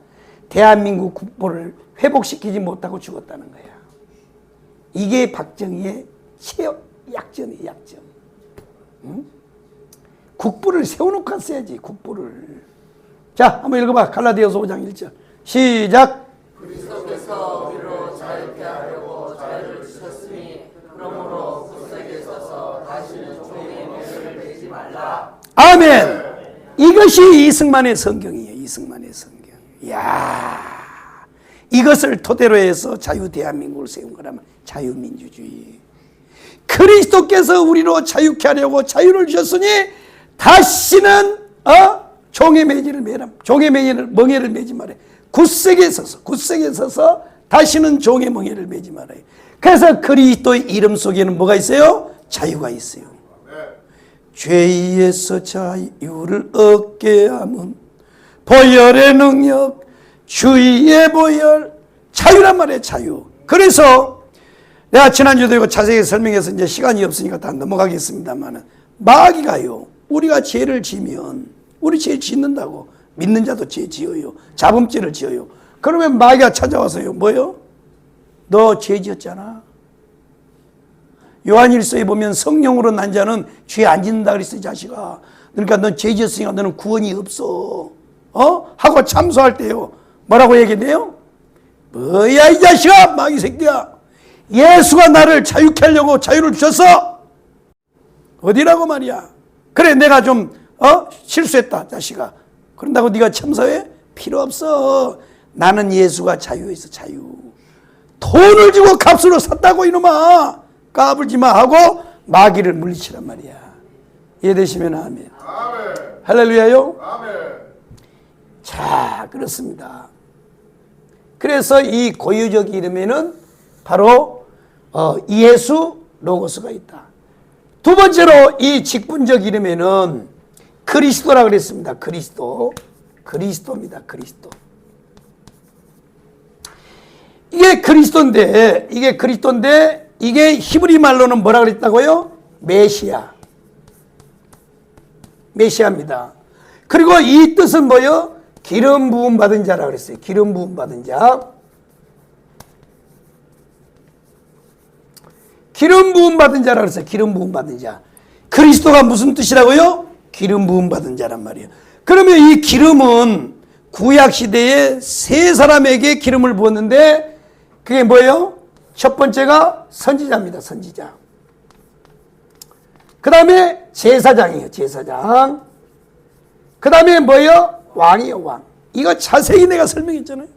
[SPEAKER 1] 대한민국 국보를 회복시키지 못하고 죽었다는 거야. 이게 박정희의 약점이에요. 약점. 응? 국부를 세워놓고 했어야지. 국부를. 자, 한번 읽어봐. 갈라디아서 5장 1절. 시작.
[SPEAKER 2] 그리스도께서 우리로 자유케 하려고 자유를 주셨으니 그러므로 굳세게 서서 다시는 종의 멍에를 매지 말라.
[SPEAKER 1] 아멘. 이것이 이승만의 성경이에요. 이승만의 성경. 이야, 이것을 토대로 해서 자유 대한민국을 세운 거라면 자유민주주의. 그리스도께서 우리로 자유케 하려고 자유를 주셨으니 다시는 종의 매질을 매라. 종의 멍에를 매지 말아요. 굳세게 서서 다시는 종의 멍에를 매지 말아요. 그래서 그리스도의 이름 속에는 뭐가 있어요? 자유가 있어요. 죄에서 자유를 얻게 함은 보혈의 능력, 주의 보혈, 자유란 말이에요. 자유. 그래서 내가 지난주도 이거 자세히 설명해서 이제 시간이 없으니까 다 넘어가겠습니다만, 마귀가요, 우리가 죄를 지면 우리 죄 짓는다고, 믿는 자도 죄 지어요. 자범죄를 지어요. 그러면 마귀가 찾아와서요, 뭐요? 너 죄 지었잖아. 요한일서에 보면 성령으로 난 자는 죄 안 짓는다 그랬어, 이 자식아. 그러니까 넌 죄 지었으니까 너는 구원이 없어. 하고 참소할 때요, 뭐라고 얘기해요? 뭐야 이 자식아, 마귀 새끼야. 예수가 나를 자유케 하려고 자유를 주셨어. 어디라고 말이야. 그래, 내가 좀 실수했다, 자식아. 그런다고 네가 참소해? 필요 없어. 나는 예수가 자유했어. 자유. 돈을 주고 값으로 샀다고 이놈아. 까불지 마 하고 마귀를 물리치란 말이야. 이해되시면 아멘. 아멘. 할렐루야요. 아멘. 자, 그렇습니다. 그래서 이 고유적 이름에는 바로 예수 로고스가 있다. 두 번째로 이 직분적 이름에는 그리스도라 그랬습니다. 그리스도입니다. 그리스도. 이게 그리스도인데 이게 히브리 말로는 뭐라 그랬다고요? 메시아입니다. 그리고 이 뜻은 뭐요? 기름 부음 받은 자라 그랬어요. 기름 부음 받은 자. 기름 부음 받은 자라 그랬어요. 기름 부음 받은 자. 그리스도가 무슨 뜻이라고요? 기름 부음 받은 자란 말이에요. 그러면 이 기름은 구약 시대에 세 사람에게 기름을 부었는데 그게 뭐예요? 첫 번째가 선지자입니다. 선지자. 그 다음에 제사장이에요. 제사장. 그 다음에 뭐예요? 왕이에요. 왕. 이거 자세히 내가 설명했잖아요.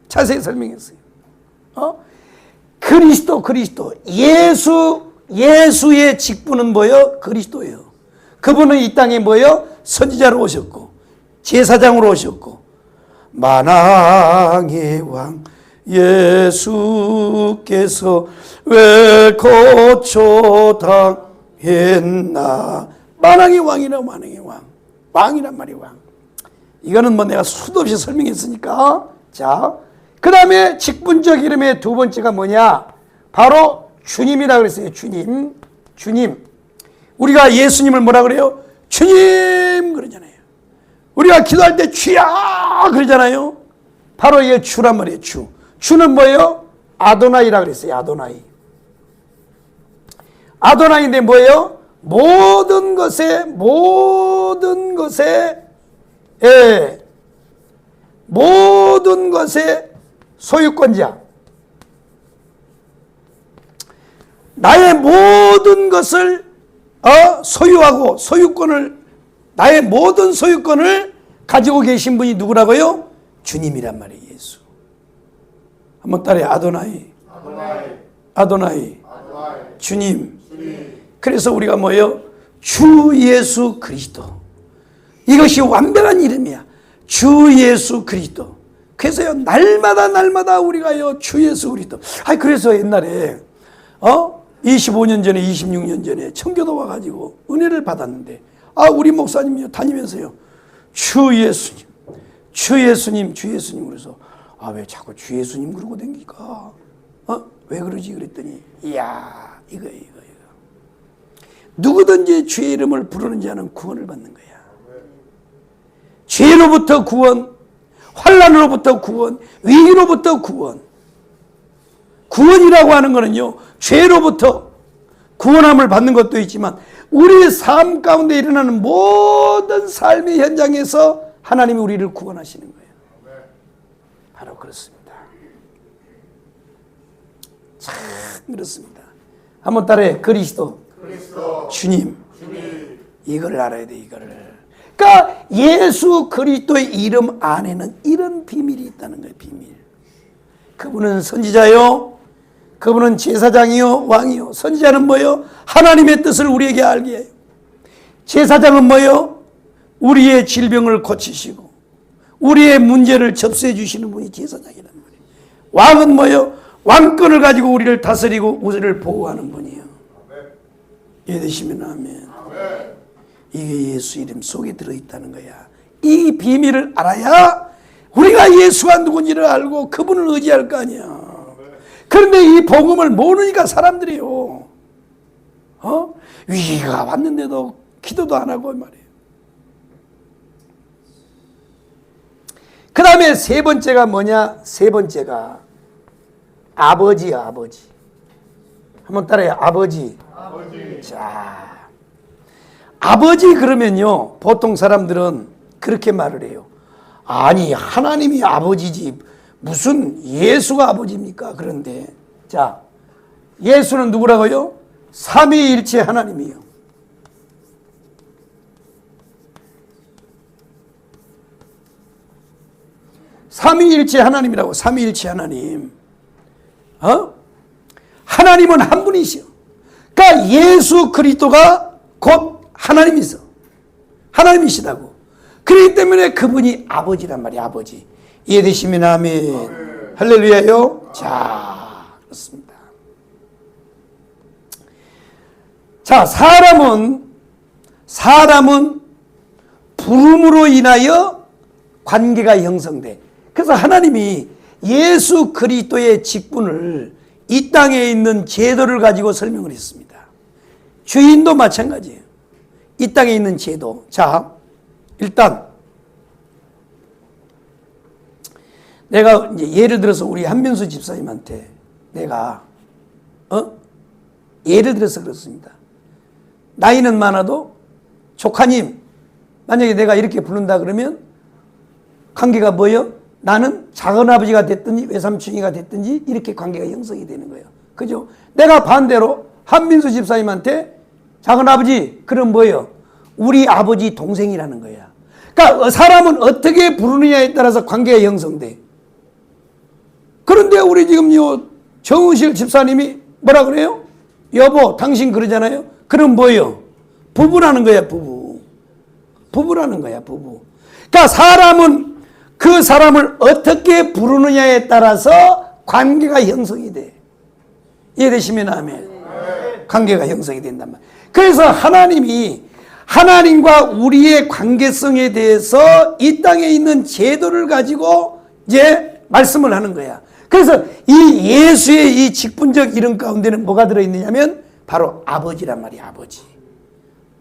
[SPEAKER 1] 자세히 설명했어요. 그리스도. 예수의 직분은 뭐예요? 그리스도예요. 그분은 이 땅에 뭐예요? 선지자로 오셨고 제사장으로 오셨고 만왕의 왕 예수께서 왜 거처당했나. 만왕의 왕이라. 만왕의 왕. 왕이란 말이에요. 왕. 이거는 뭐 내가 수도 없이 설명했으니까. 자, 그 다음에 직분적 이름의 두 번째가 뭐냐? 바로 주님이라 그랬어요. 주님. 우리가 예수님을 뭐라 그래요? 주님 그러잖아요. 우리가 기도할 때 주야 그러잖아요. 바로 이게 주란 말이에요. 주는 뭐예요? 아도나이라 그랬어요. 아도나이인데 뭐예요? 모든 것에 소유권자. 나의 모든 것을 소유하고 나의 모든 소유권을 가지고 계신 분이 누구라고요? 주님이란 말이에요. 예수. 한번 따라해. 아도나이. 주님. 그래서 우리가 뭐예요? 주 예수 그리스도. 이것이 완벽한 이름이야. 주 예수 그리스도. 그래서요, 날마다 우리가요, 주 예수 그리스도. 그래서 옛날에 25년 전에 26년 전에 청교도 와가지고 은혜를 받았는데 우리 목사님이요 다니면서요 주 예수님 그래서 왜 자꾸 주 예수님 그러고 댕기까? 왜 그러지? 그랬더니 이야 이거 누구든지 주의 이름을 부르는 자는 구원을 받는 거야. 죄로부터 구원, 환난으로부터 구원, 위기로부터 구원. 구원이라고 하는 거는요, 죄로부터 구원함을 받는 것도 있지만 우리의 삶 가운데 일어나는 모든 삶의 현장에서 하나님이 우리를 구원하시는 거예요. 바로 그렇습니다. 참 그렇습니다. 한번 따라해. 그리스도. 주님. 이걸 알아야 돼. 이거를. 그러니까 예수 그리스도의 이름 안에는 이런 비밀이 있다는 거예요. 비밀. 그분은 선지자요, 그분은 제사장이요, 왕이요. 선지자는 뭐요? 하나님의 뜻을 우리에게 알게 해요. 제사장은 뭐요? 우리의 질병을 고치시고 우리의 문제를 접수해 주시는 분이 제사장이란 말이에요. 왕은 뭐요? 왕권을 가지고 우리를 다스리고 우리를 보호하는 분이에요. 이해되시면 아멘. 이게 예수 이름 속에 들어있다는 거야. 이 비밀을 알아야 우리가 예수가 누군지를 알고 그분을 의지할 거 아니야. 그런데 이 복음을 모르니까 사람들이요, 위기가 왔는데도 기도도 안 하고 말이에요. 그 다음에 세 번째가 뭐냐? 세 번째가 아버지야. 아버지. 한번 따라해요. 아버지. 자, 아버지 그러면요, 보통 사람들은 그렇게 말을 해요. 아니, 하나님이 아버지지 무슨 예수가 아버지입니까? 그런데 자, 예수는 누구라고요? 삼위일체 하나님이요. 삼위일체 하나님이라고. 삼위일체 하나님. 하나님은 한 분이시요. 그러니까 예수 그리스도가 곧 하나님이시다고. 그렇기 때문에 그분이 아버지란 말이야. 아버지. 이해되시면 아멘. 할렐루야요. 자, 그렇습니다. 자, 사람은 부름으로 인하여 관계가 형성돼. 그래서 하나님이 예수 그리스도의 직분을 이 땅에 있는 제도를 가지고 설명을 했습니다. 주인도 마찬가지예요. 이 땅에 있는 제도. 자, 일단 내가 이제 예를 들어서 우리 한민수 집사님한테 내가 예를 들어서 그렇습니다. 나이는 많아도 조카님, 만약에 내가 이렇게 부른다 그러면 관계가 뭐예요? 나는 작은아버지가 됐든지 외삼촌이가 됐든지 이렇게 관계가 형성이 되는 거예요. 그죠? 내가 반대로 한민수 집사님한테 작은아버지, 그럼 뭐예요? 우리 아버지 동생이라는 거야. 그러니까 사람은 어떻게 부르느냐에 따라서 관계가 형성돼. 그런데 우리 지금요 정은실 집사님이 뭐라 그래요? 여보, 당신 그러잖아요. 그럼 뭐예요? 부부라는 거야, 부부. 부부라는 거야, 부부. 그러니까 사람은 그 사람을 어떻게 부르느냐에 따라서 관계가 형성이 돼. 이해되시면 아멘. 관계가 형성이 된단 말이에요. 그래서 하나님이 하나님과 우리의 관계성에 대해서 이 땅에 있는 제도를 가지고 이제 말씀을 하는 거야. 그래서 이 예수의 이 직분적 이름 가운데는 뭐가 들어있느냐면 바로 아버지란 말이야. 아버지.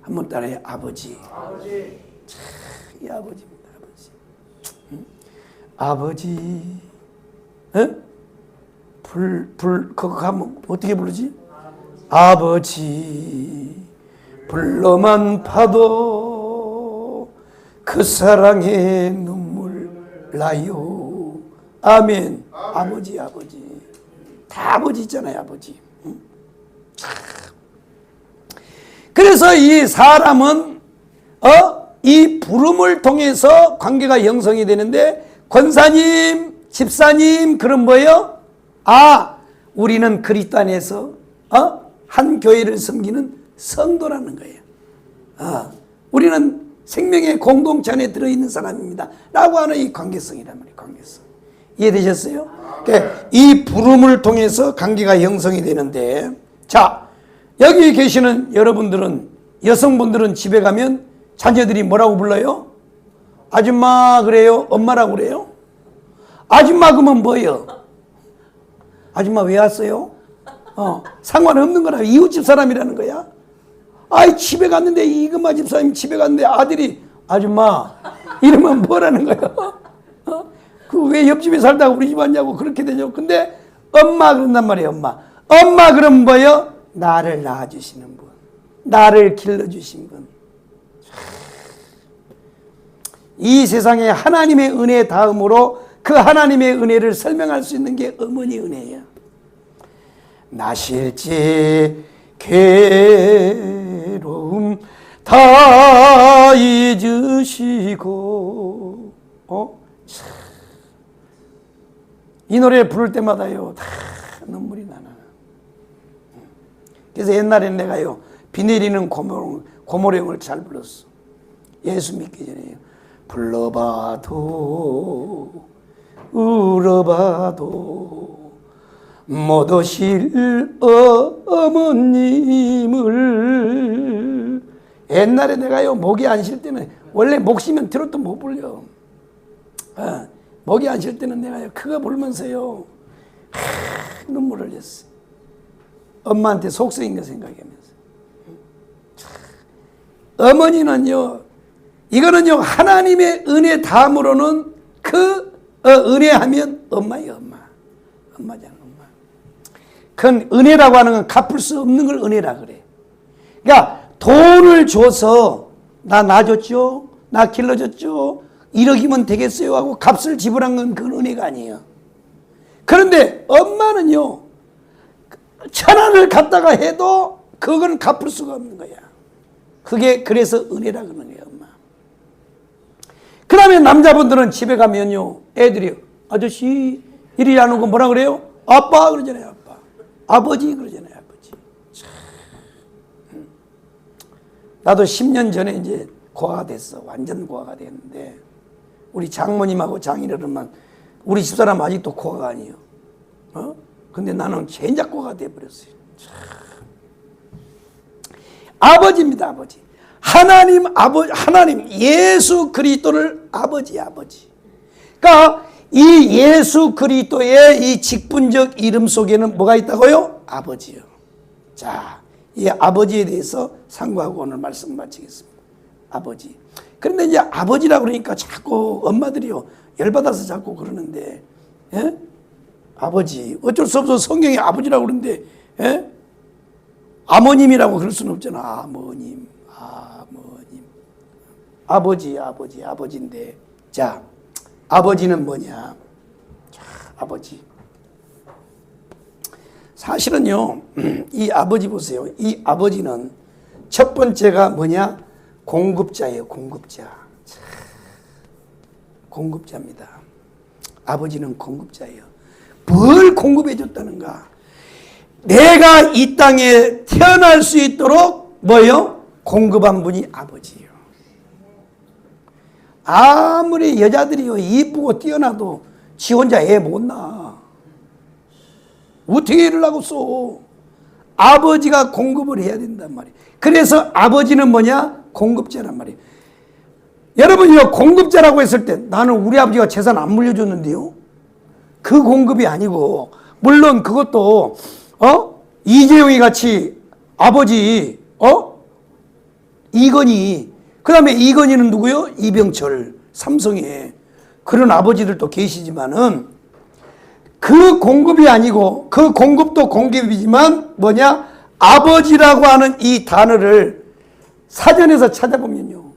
[SPEAKER 1] 한번 따라해. 아버지. 아버지. 참, 이 아버지입니다. 아버지. 응? 아버지. 그거 하면 어떻게 부르지? 아버지. 불러만 파도 그 사랑에 눈물 나요. 아멘. 아버지, 아버지. 다 아버지 있잖아요, 아버지. 응? 그래서 이 사람은 이 부름을 통해서 관계가 형성이 되는데, 권사님, 집사님, 그런 뭐예요? 우리는 그리스도 안에서 한 교회를 섬기는 성도라는 거예요. 우리는 생명의 공동체 안에 들어있는 사람입니다 라고 하는 이 관계성이란 말이에요. 관계성. 이해되셨어요? 그러니까 이 부름을 통해서 관계가 형성이 되는데, 자, 여기 계시는 여러분들은, 여성분들은 집에 가면 자녀들이 뭐라고 불러요? 아줌마 그래요? 엄마라고 그래요? 아줌마 그러면 뭐예요? 아줌마 왜 왔어요? 상관없는 거라. 이웃집 사람이라는 거야. 집에 갔는데, 이금마 집사님 집에 갔는데 아들이 아줌마 이러면 뭐라는 거예요? 그 왜 옆집에 살다가 우리 집 왔냐고 그렇게 되죠. 근데 엄마 그런단 말이에요. 엄마 그럼 뭐예요? 나를 낳아주시는 분, 나를 길러주신 분. 이 세상에 하나님의 은혜 다음으로 그 하나님의 은혜를 설명할 수 있는 게 어머니 은혜예요. 나실지 괴로움 다 잊으시고 이 노래 부를 때마다요 다 눈물이 나나. 그래서 옛날에는 내가요 비 내리는 고모령을 잘 불렀어. 예수 믿기 전에요. 불러봐도 울어봐도 못 오실 어머님을. 옛날에 내가요 목이 안 쉴 때는, 원래 목 쉬면 트로트 못 불려. 목이 안 쉴 때는 내가요 그거 불면서요 눈물을 흘렸어. 엄마한테 속쓰인 거 생각하면서. 어머니는요, 이거는요 하나님의 은혜 다음으로는 그 은혜하면 엄마예요. 엄마잖아. 엄마. 그건 은혜라고 하는 건 갚을 수 없는 걸 은혜라 그래. 그러니까 돈을 줘서 나 놔줬죠, 나 길러줬죠, 1억이면 되겠어요 하고 값을 지불한 건 그건 은혜가 아니에요. 그런데 엄마는요 1,000원을 갖다가 해도 그건 갚을 수가 없는 거야. 그게 그래서 은혜라 그러는 거예요. 엄마. 그 다음에 남자분들은 집에 가면요 애들이 아저씨 이리 안 오고 뭐라 그래요? 아빠 그러잖아요. 아빠. 아버지 그러잖아요. 아버지. 나도 10년 전에 이제 고아가 됐어. 완전 고아가 됐는데 우리 장모님하고 장인어른만, 우리 집사람 아직도 고아가 아니에요. 근데 나는 진작 고아가 돼버렸어요. 아버지입니다. 아버지. 하나님 예수 그리스도를 아버지. 그러니까 이 예수 그리스도의 이 직분적 이름 속에는 뭐가 있다고요? 아버지요. 자, 이 아버지에 대해서 상고하고 오늘 말씀 마치겠습니다. 아버지. 그런데 이제 아버지라고 그러니까 자꾸 엄마들이요 열받아서 자꾸 그러는데, 예? 아버지 어쩔 수 없어. 성경에 아버지라고 그러는데, 예? 아버님이라고 그럴 수는 없잖아. 아버님, 아버지인데, 자, 아버지는 뭐냐? 자, 아버지. 사실은요, 이 아버지 보세요. 이 아버지는 첫 번째가 뭐냐? 공급자예요, 공급자. 자, 공급자입니다. 아버지는 공급자예요. 뭘 공급해 줬다는가? 내가 이 땅에 태어날 수 있도록 뭐요? 공급한 분이 아버지예요. 아무리 여자들이요 이쁘고 뛰어나도 지 혼자 애 못 낳아. 어떻게 일을 하고 써? 아버지가 공급을 해야 된단 말이에요. 그래서 아버지는 뭐냐? 공급자란 말이에요. 여러분이요 공급자라고 했을 때 나는 우리 아버지가 재산 안 물려줬는데요. 그 공급이 아니고, 물론 그것도 이재용이 같이 아버지 이건희, 그 다음에 이건희는 누구요? 이병철, 삼성에 그런 아버지들도 계시지만은 그 공급이 아니고, 그 공급도 공급이지만 뭐냐? 아버지라고 하는 이 단어를 사전에서 찾아보면요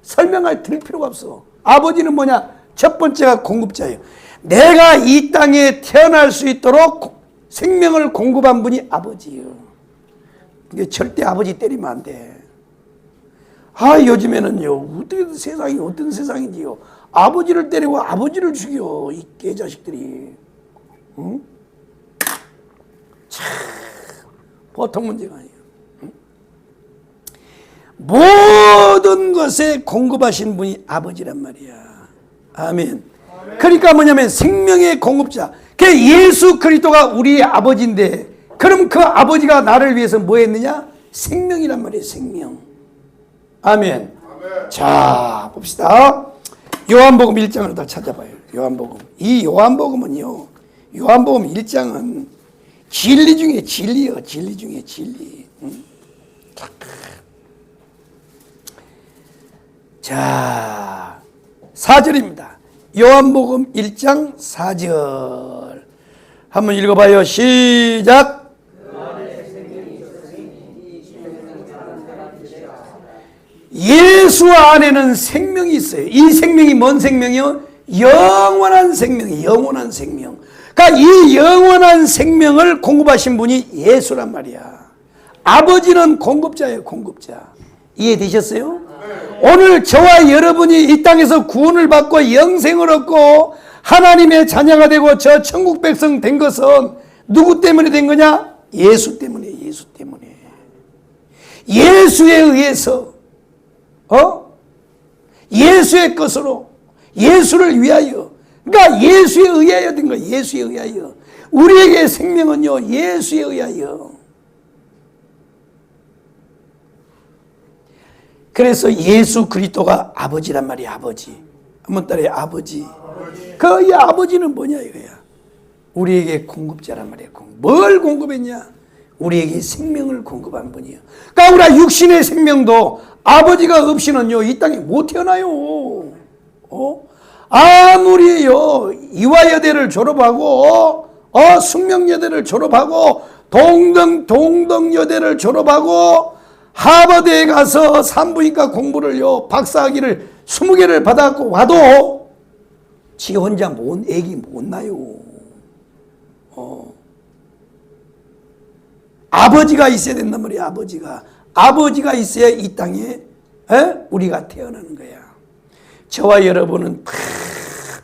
[SPEAKER 1] 설명할 들 필요가 없어. 아버지는 뭐냐? 첫 번째가 공급자예요. 내가 이 땅에 태어날 수 있도록 생명을 공급한 분이 아버지예요. 이게 절대 아버지 때리면 안 돼. 요즘에는요 어떻게 세상이 어떤 세상인지요. 아버지를 때리고 아버지를 죽여, 이 개자식들이. 응? 참 보통 문제가 아니에요. 응? 모든 것에 공급하신 분이 아버지란 말이야. 아멘. 그러니까 뭐냐면 생명의 공급자. 그 예수 그리스도가 우리의 아버지인데, 그럼 그 아버지가 나를 위해서 뭐 했느냐? 생명이란 말이에요. 생명. 아멘. 자, 봅시다. 요한복음 1장을 다 찾아봐요. 요한복음. 이 요한복음은요, 요한복음 1장은 진리 중에 진리요. 진리 중에 진리. 자, 4절입니다. 요한복음 1장 4절. 한번 읽어봐요. 시작. 예수 안에는 생명이 있어요. 이 생명이 뭔 생명이요? 영원한 생명, 영원한 생명. 그러니까 이 영원한 생명을 공급하신 분이 예수란 말이야. 아버지는 공급자예요, 공급자. 이해되셨어요? 오늘 저와 여러분이 이 땅에서 구원을 받고 영생을 얻고 하나님의 자녀가 되고 저 천국 백성 된 것은 누구 때문에 된 거냐? 예수 때문에, 예수 때문에. 예수에 의해서, 예수의 것으로, 예수를 위하여. 그러니까 예수에 의하여 된 거예요. 예수에 의하여. 우리에게 생명은요, 예수에 의하여. 그래서 예수 그리스도가 아버지란 말이야. 아버지. 한번 따라해. 아버지. 그 이 아버지는 뭐냐 이거야. 우리에게 공급자란 말이야. 뭘 공급했냐? 우리에게 생명을 공급한 분이야. 그러니까 우리 육신의 생명도 아버지가 없이는요 이 땅에 못 태어나요. 아무리요 이화여대를 졸업하고 숙명여대를 졸업하고 동덕여대를 졸업하고 하버드에 가서 산부인과 공부를요 박사학위를 20개를 받았고 와도 지 혼자 애기 못 낳아요. 아버지가 있어야 된단 말이야. 아버지가 있어야 이 땅에 우리가 태어나는 거야. 저와 여러분은 다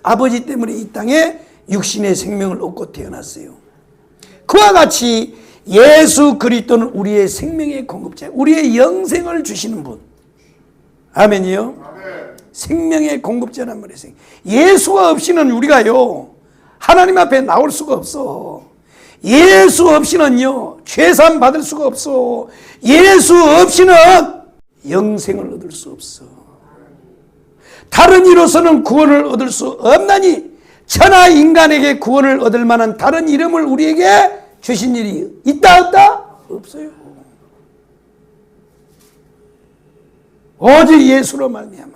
[SPEAKER 1] 아버지 때문에 이 땅에 육신의 생명을 얻고 태어났어요. 그와 같이 예수 그리스도는 우리의 생명의 공급자, 우리의 영생을 주시는 분. 아멘이요? 아멘. 생명의 공급자란 말이에요. 예수가 없이는 우리가요 하나님 앞에 나올 수가 없어. 예수 없이는요 죄산 받을 수가 없어. 예수 없이는 영생을 얻을 수 없어. 다른 이로서는 구원을 얻을 수 없나니 천하 인간에게 구원을 얻을 만한 다른 이름을 우리에게 주신 일이 있다 없다? 없어요. 오직 예수로 말미암아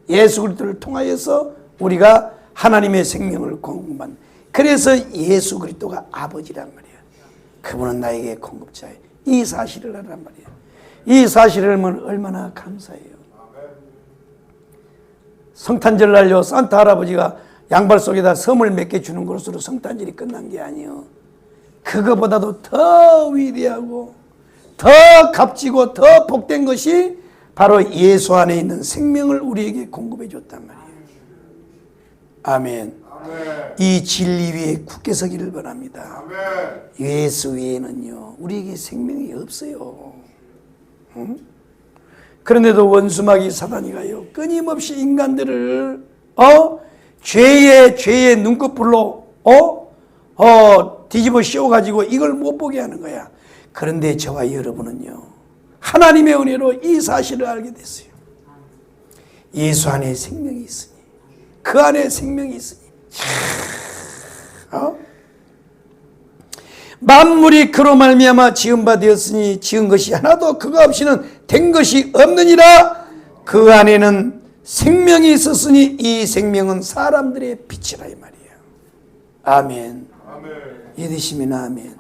[SPEAKER 1] 예수 그리스도를 통하여서 우리가 하나님의 생명을 공급한. 그래서 예수 그리스도가 아버지란 말이야. 그분은 나에게 공급자예요. 이 사실을 알란 말이야. 이 사실을 알면 얼마나 감사해요. 성탄절 날요 산타 할아버지가 양발 속에다 선물 몇 개 주는 것으로 성탄절이 끝난 게 아니요. 그거보다도 더 위대하고 더 값지고 더 복된 것이 바로 예수 안에 있는 생명을 우리에게 공급해 줬단 말이에요. 아멘. 이 진리 위에 굳게 서기를 바랍니다. 예수 외에는요 우리에게 생명이 없어요. 응? 그런데도 원수마귀 사단이가요 끊임없이 인간들을 죄의 눈꺼풀로 뒤집어 씌워가지고 이걸 못 보게 하는 거야. 그런데 저와 여러분은요 하나님의 은혜로 이 사실을 알게 됐어요. 예수 안에 생명이 있으니, 그 안에 생명이 있으니 만물이 그로 말미암아 지은 바 되었으니 지은 것이 하나도 그가 없이는 된 것이 없느니라. 그 안에는 생명이 있었으니 이 생명은 사람들의 빛이라 이 말이에요. 아멘. 이해되시면 아멘.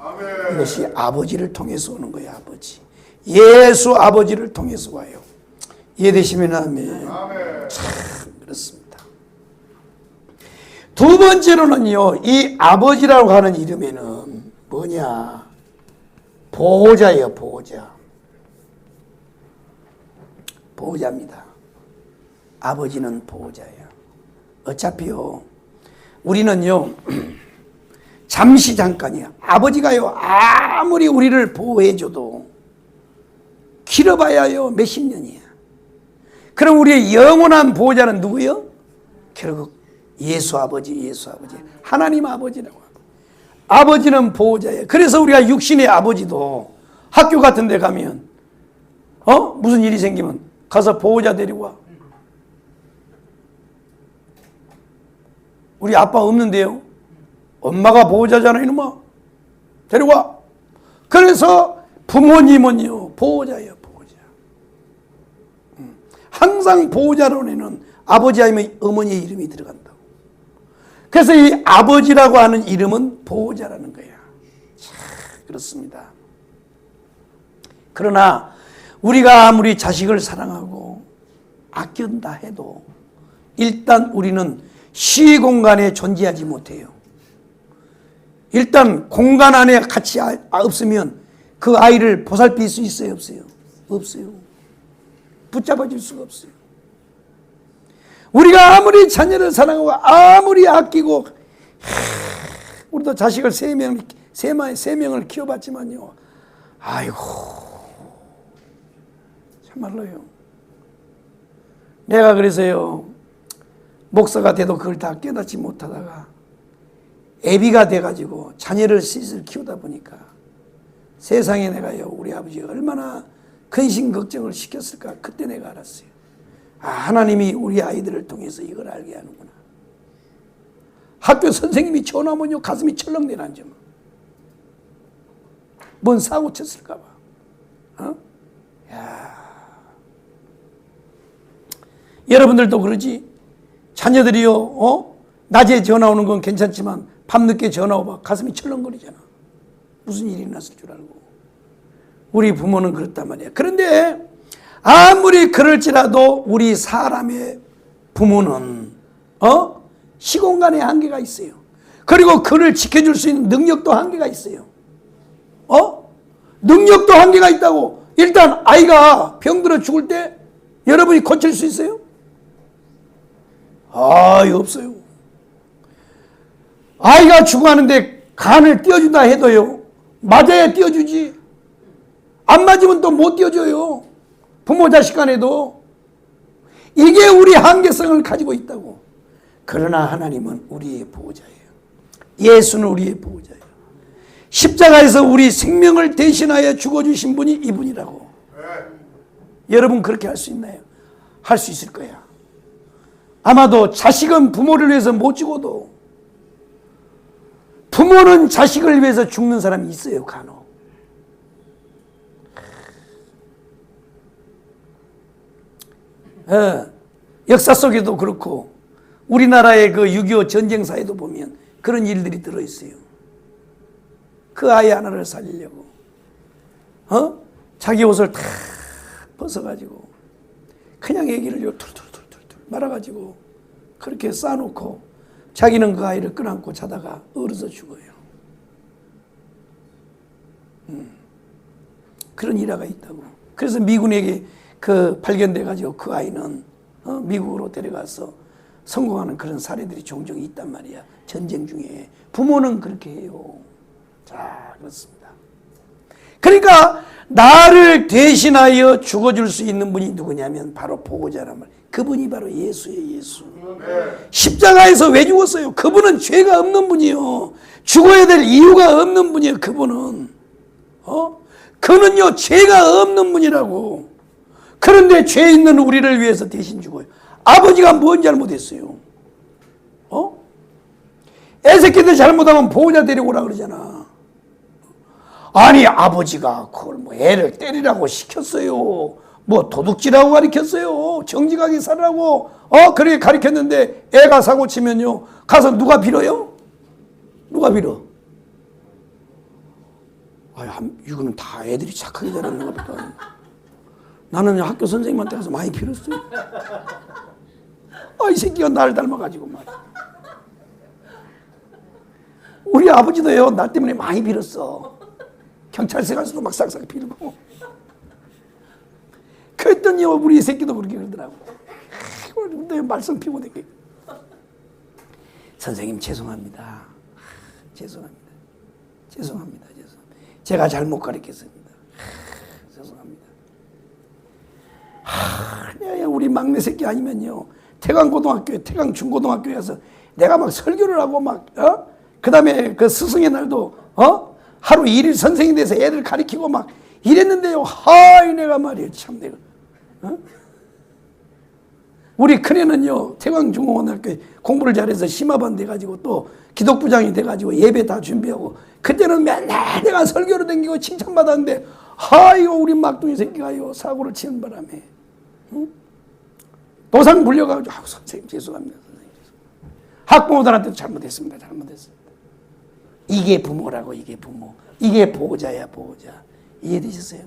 [SPEAKER 1] 이것이 아버지를 통해서 오는 거예요. 아버지 예수 아버지를 통해서 와요. 이해되시면 아멘. 참 그렇습니다. 두 번째로는요 이 아버지라고 하는 이름에는 뭐냐, 보호자예요. 보호자입니다. 아버지는 보호자예요. 어차피요 우리는요 잠시 잠깐이야. 아버지가요 아무리 우리를 보호해줘도 길어봐야요 몇십 년이야. 그럼 우리의 영원한 보호자는 누구요? 결국 예수 아버지 하나님 아버지라고 하고, 아버지는 보호자예요. 그래서 우리가 육신의 아버지도 학교 같은 데 가면 무슨 일이 생기면 가서 보호자 데리고 와. 우리 아빠 없는데요 엄마가 보호자잖아 이놈아, 데려와. 그래서 부모님은요 보호자예요. 보호자. 항상 보호자론에는 아버지 아니면 어머니의 이름이 들어간다고. 그래서 이 아버지라고 하는 이름은 보호자라는 거야. 참 그렇습니다. 그러나 우리가 아무리 자식을 사랑하고 아낀다 해도 일단 우리는 시공간에 존재하지 못해요. 일단 공간 안에 같이 없으면 그 아이를 보살필 수 있어요? 없어요? 없어요. 붙잡아줄 수가 없어요. 우리가 아무리 자녀를 사랑하고 아무리 아끼고 우리도 자식을 세 명을 키워봤지만요 아이고 참말로요. 내가 목사가 돼도 그걸 다 깨닫지 못하다가 애비가 돼가지고 자녀를 셋을 키우다 보니까 세상에 내가요 우리 아버지가 얼마나 근심 걱정을 시켰을까 그때 내가 알았어요. 하나님이 우리 아이들을 통해서 이걸 알게 하는구나. 학교 선생님이 전화하면요 가슴이 철렁내려앉아. 뭔 사고 쳤을까 봐. 여러분들도 그러지. 자녀들이요 낮에 전화 오는 건 괜찮지만 밤늦게 전화 오면 가슴이 철렁거리잖아. 무슨 일이 났을 줄 알고. 우리 부모는 그렇단 말이야. 그런데 아무리 그럴지라도 우리 사람의 부모는 시공간에 한계가 있어요. 그리고 그를 지켜줄 수 있는 능력도 한계가 있어요. 능력도 한계가 있다고. 일단 아이가 병들어 죽을 때 여러분이 고칠 수 있어요? 없어요. 아이가 죽어가는데 간을 띄워준다 해도요 맞아야 띄워주지. 안 맞으면 또 못 띄워줘요. 부모 자식 간에도. 이게 우리 한계성을 가지고 있다고. 그러나 하나님은 우리의 보호자예요. 예수는 우리의 보호자예요. 십자가에서 우리 생명을 대신하여 죽어주신 분이 이분이라고. 여러분 그렇게 할 수 있나요? 할 수 있을 거야. 아마도 자식은 부모를 위해서 못 죽어도 부모는 자식을 위해서 죽는 사람이 있어요. 간혹. 역사 속에도 그렇고 우리나라의 그 6.25 전쟁사에도 보면 그런 일들이 들어있어요. 그 아이 하나를 살리려고 자기 옷을 다 벗어가지고 그냥 애기를 툴툴툴툴 말아가지고 그렇게 쌓아놓고 자기는 그 아이를 끌어안고 자다가 얼어서 죽어요. 그런 일화가 있다고. 그래서 미군에게 발견돼가지고 그 아이는 미국으로 데려가서 성공하는 그런 사례들이 종종 있단 말이야. 전쟁 중에. 부모는 그렇게 해요. 자, 그렇습니다. 그러니까 나를 대신하여 죽어줄 수 있는 분이 누구냐면 바로 보호자란 말이에요. 그분이 바로 예수예요. 예수. 십자가에서 왜 죽었어요? 그분은 죄가 없는 분이요. 죽어야 될 이유가 없는 분이에요. 그분은. 그는요 죄가 없는 분이라고. 그런데 죄 있는 우리를 위해서 대신 죽어요. 아버지가 뭔 잘못했어요? 애새끼들 잘못하면 보호자 데리고 오라 그러잖아. 아니 아버지가 그걸 뭐 애를 때리라고 시켰어요. 뭐 도둑질하고 가르쳤어요. 정직하게 살라고 그렇게 가르쳤는데 애가 사고 치면요 가서 누가 빌어요? 누가 빌어? 이거는 다 애들이 착하게 자랐는 것 보다. 나는 학교 선생님한테 가서 많이 빌었어요. 이 새끼가 나를 닮아가지고 막. 우리 아버지도요 나 때문에 많이 빌었어. 경찰서 가서도 막 싹싹 빌고. 그랬더니 우리 새끼도 그렇게 그러더라고. 근데 말썽 피고 되게. 선생님 죄송합니다. 죄송합니다. 죄송합니다. 제가 잘못 가르쳤습니다. 죄송합니다. 우리 막내 새끼 아니면요 태강고등학교에 태강중고등학교에 가서 내가 막 설교를 하고 막 그 다음에 그 스승의 날도 하루 1일 선생이 돼서 애들 가르치고 막 이랬는데요. 내가 말이에요. 참 내가 우리 큰애는요 태광중고등학교에 공부를 잘해서 심화반 돼가지고 또 기독부장이 돼가지고 예배 다 준비하고 그때는 맨날 내가 설교를 다니고 칭찬받았는데 이거 우리 막둥이 새끼가요 사고를 치는 바람에 도상 불려가지고 선생님 죄송합니다. 선생님. 학부모들한테도 잘못했습니다. 이게 부모라고. 이게 부모. 이게 보호자야 보호자. 이해되셨어요?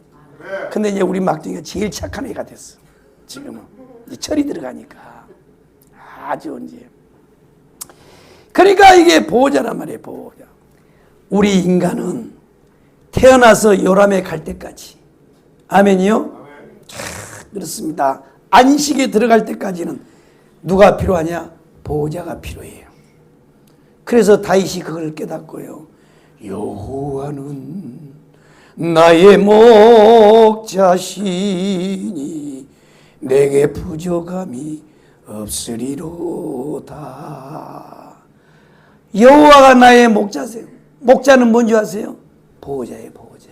[SPEAKER 1] 근데 이제 우리 막둥이가 제일 착한 애가 됐어. 지금은 이제 철이 들어가니까 아주 이제 그러니까 이게 보호자란 말이에요. 보호자. 우리 인간은 태어나서 요람에 갈 때까지 아멘이요? 그렇습니다. 안식에 들어갈 때까지는 누가 필요하냐? 보호자가 필요해요. 그래서 다윗이 그걸 깨닫고요. 여호와는 나의 목자시니 내게 부족함이 없으리로다. 여호와가 나의 목자세요. 목자는 뭔지 아세요? 보호자예요. 보호자.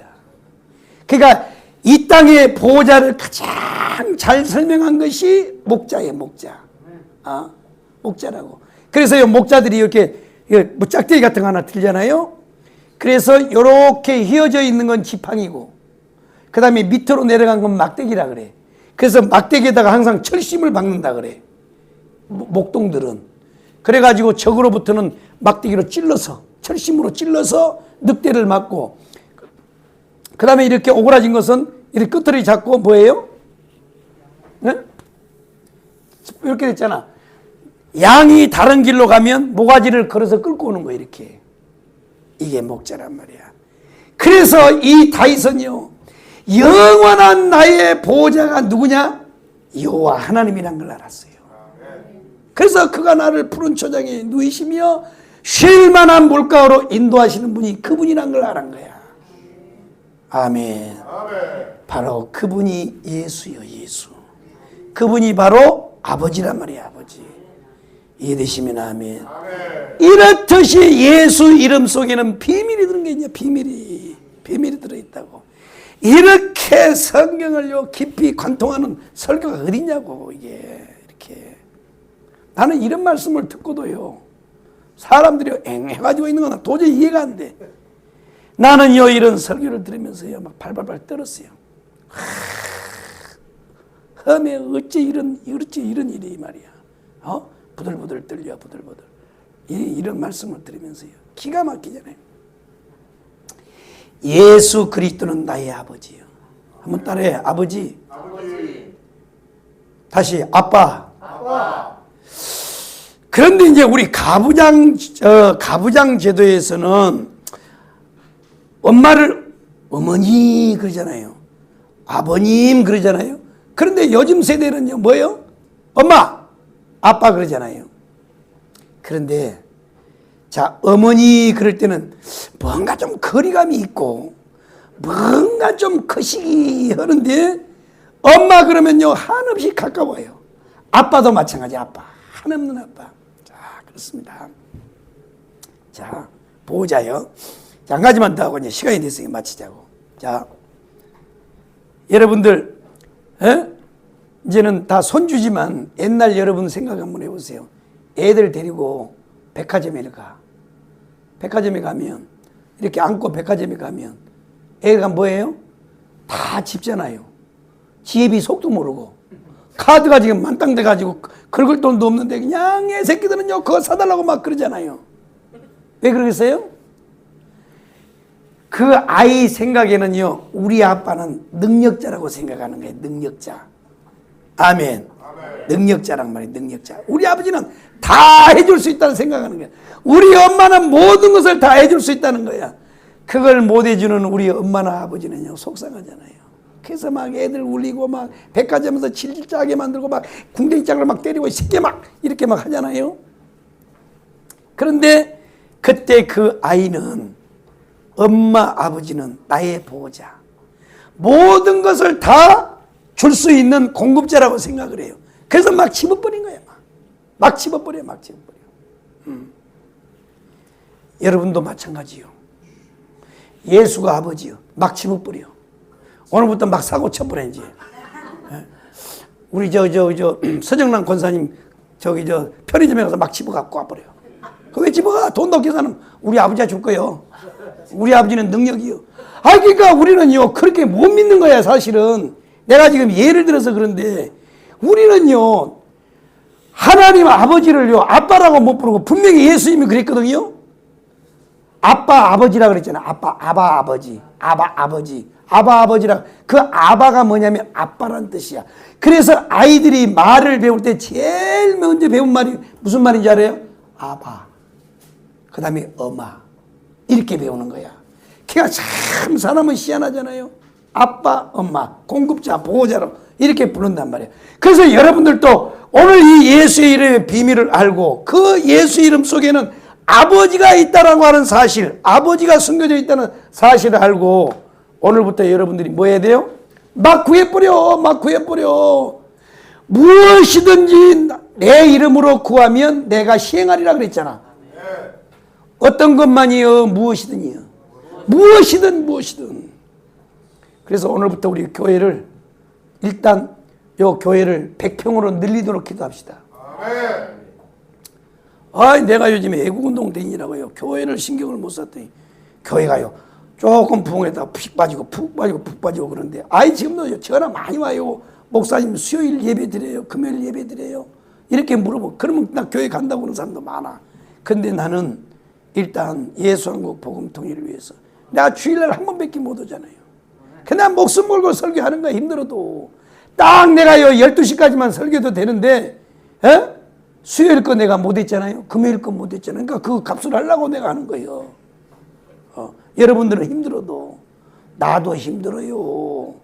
[SPEAKER 1] 그러니까 이 땅의 보호자를 가장 잘 설명한 것이 목자예요. 목자. 목자라고. 그래서 목자들이 이렇게 뭐 짝대기 같은 거 하나 들잖아요. 그래서 이렇게 휘어져 있는 건 지팡이고 그 다음에 밑으로 내려간 건 막대기라 그래. 그래서 막대기에다가 항상 철심을 박는다 그래. 목동들은. 그래가지고 적으로부터는 막대기로 찔러서 철심으로 찔러서 늑대를 맞고 그 다음에 이렇게 오그라진 것은 이렇게 끝을 잡고 뭐예요? 네? 이렇게 됐잖아. 양이 다른 길로 가면 모가지를 걸어서 끌고 오는 거예요. 이렇게. 이게 목자란 말이야. 그래서 이 다윗은요 영원한 나의 보호자가 누구냐? 여호와 하나님이란 걸 알았어요. 그래서 그가 나를 푸른 초장에 누이시며 쉴 만한 물가로 인도하시는 분이 그분이란 걸 알은 거야. 아멘. 바로 그분이 예수요. 예수. 그분이 바로 아버지란 말이야. 아버지. 이해되시면 아멘. 이렇듯이 예수 이름 속에는 비밀이 들은 게 있냐. 비밀이 들어있다고. 이렇게 성경을요 깊이 관통하는 설교가 어디냐고. 이게 이렇게 나는 이런 말씀을 듣고도요 사람들이 앵해가지고 있는 건 도저히 이해가 안 돼. 나는요 이런 설교를 들으면서요 막 발발발 떨었어요. 험에 어째 이런 일이 말이야. 부들부들 떨려 부들부들. 이런 말씀을 들으면서요. 기가 막히잖아요. 예수 그리스도는 나의 아버지요. 한번 따라해. 아버지. 다시 아빠. 그런데 이제 우리 가부장 제도에서는 엄마를 어머니 그러잖아요. 아버님 그러잖아요. 그런데 요즘 세대는요 뭐예요? 엄마, 아빠 그러잖아요. 그런데 자, 어머니 그럴 때는 뭔가 좀 거리감이 있고 뭔가 좀 거시기 하는데 엄마 그러면요 한없이 가까워요. 아빠도 마찬가지. 아빠, 한없는 아빠. 자, 그렇습니다. 자, 보자요. 자, 한 가지만 더 하고 이제 시간이 됐으니까 마치자고. 자, 여러분들 이제는 다 손주지만 옛날 여러분 생각 한번 해보세요. 애들 데리고 백화점에 가. 백화점에 가면 이렇게 안고 백화점에 가면 애가 뭐예요? 다 집잖아요. 지혜비 속도 모르고 카드가 지금 만땅 돼가지고 긁을 돈도 없는데 그냥 애 새끼들은요 그거 사달라고 막 그러잖아요. 왜 그러겠어요? 그 아이 생각에는요 우리 아빠는 능력자라고 생각하는 거예요. 능력자. 아멘. 능력자란 말이에요. 능력자. 우리 아버지는 다 해줄 수 있다는 생각하는 거야. 우리 엄마는 모든 것을 다 해줄 수 있다는 거야. 그걸 못 해주는 우리 엄마나 아버지는요 속상하잖아요. 그래서 막 애들 울리고 막 백화점에서 질질 짜게 만들고 막 궁뎅이장을 막 때리고 쉽게 막 이렇게 막 하잖아요. 그런데 그때 그 아이는 엄마 아버지는 나의 보호자, 모든 것을 다 줄 수 있는 공급자라고 생각을 해요. 그래서 막 집어버린 거야. 막 집어버려. 여러분도 마찬가지요. 예수가 아버지요. 막 집어버려. 오늘부터 막 사고 쳐버려야지. 우리 서정란 권사님 편의점에 가서 막 집어갖고 와버려. 그 왜 집어가? 돈도 없게 사는 우리 아버지가 줄 거요. 우리 아버지는 능력이요. 그러니까 우리는요 그렇게 못 믿는 거야 사실은. 내가 지금 예를 들어서 그런데 우리는요 하나님 아버지를요 아빠라고 못 부르고 분명히 예수님이 그랬거든요. 아빠 아버지라 그랬잖아. 아바 아버지, 아바 아버지라. 그 아바가 뭐냐면 아빠란 뜻이야. 그래서 아이들이 말을 배울 때 제일 먼저 배운 말이 무슨 말인지 알아요? 아바. 그 다음에 엄마. 이렇게 배우는 거야. 그러니까 참 사람은 희한하잖아요. 아빠, 엄마, 공급자, 보호자로 이렇게 부른단 말이에요. 그래서 여러분들도 오늘 이 예수의 이름의 비밀을 알고 그 예수 이름 속에는 아버지가 있다라고 하는 사실, 아버지가 숨겨져 있다는 사실을 알고 오늘부터 여러분들이 뭐 해야 돼요? 막 구해버려. 무엇이든지 내 이름으로 구하면 내가 시행하리라 그랬잖아. 어떤 것만이요? 무엇이든요. 무엇이든. 그래서 오늘부터 우리 교회를 일단 요 교회를 100평으로 늘리도록 기도합시다. 내가 요즘에 애국운동 다니라고요. 교회를 신경을 못 썼더니 교회가요 조금 부흥에다가 푹 빠지고 그런데 지금도 전화 많이 와요. 목사님 수요일 예배 드려요? 금요일 예배 드려요? 이렇게 물어보고 그러면 나 교회 간다고 하는 사람도 많아. 근데 나는 일단 예수한국 복음통일을 위해서 내가 주일날 한 번밖에 못 오잖아요. 그냥 목숨 걸고 설교하는 거야. 힘들어도 딱 내가요 12시까지만 설교도 되는데 수요일 거 내가 못 했잖아요. 금요일 거 못 했잖아요. 그러니까 그 값을 하려고 내가 하는 거예요. 여러분들은 힘들어도 나도 힘들어요.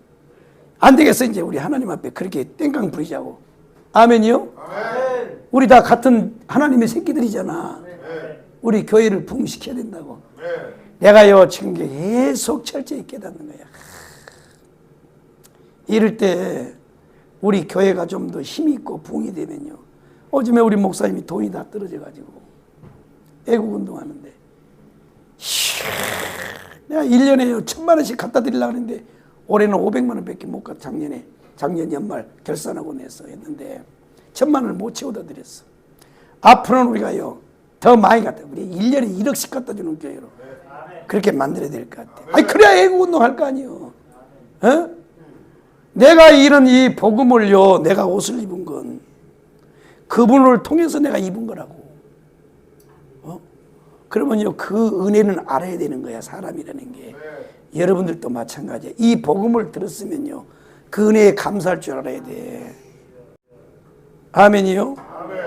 [SPEAKER 1] 안 되겠어. 이제 우리 하나님 앞에 그렇게 땡깡 부리자고. 아멘이요? 아멘. 우리 다 같은 하나님의 새끼들이잖아. 우리 교회를 부흥시켜야 된다고. 내가요 지금 계속 철저히 깨닫는 거야. 이럴 때 우리 교회가 좀 더 힘이 있고 부흥이 되면요. 요즘에 우리 목사님이 돈이 다 떨어져가지고 애국운동 하는데 내가 1년에 1,000만 원씩 갖다 드리려고 했는데 올해는 500만 원밖에 못 갖다 작년 연말 결산하고 내서 했는데 1,000만 원을 못 채워다 드렸어. 앞으로는 우리가요 더 많이 갖다 우리 1년에 1억씩 갖다 주는 교회로 그렇게 만들어야 될 것 같아. 그래야 애국운동 할 거 아니에요. 내가 이런 이 복음을요, 내가 옷을 입은 건 그분을 통해서 내가 입은 거라고. 그러면요, 그 은혜는 알아야 되는 거야, 사람이라는 게. 여러분들도 마찬가지야. 이 복음을 들었으면요, 그 은혜에 감사할 줄 알아야 돼. 아멘이요? 아멘.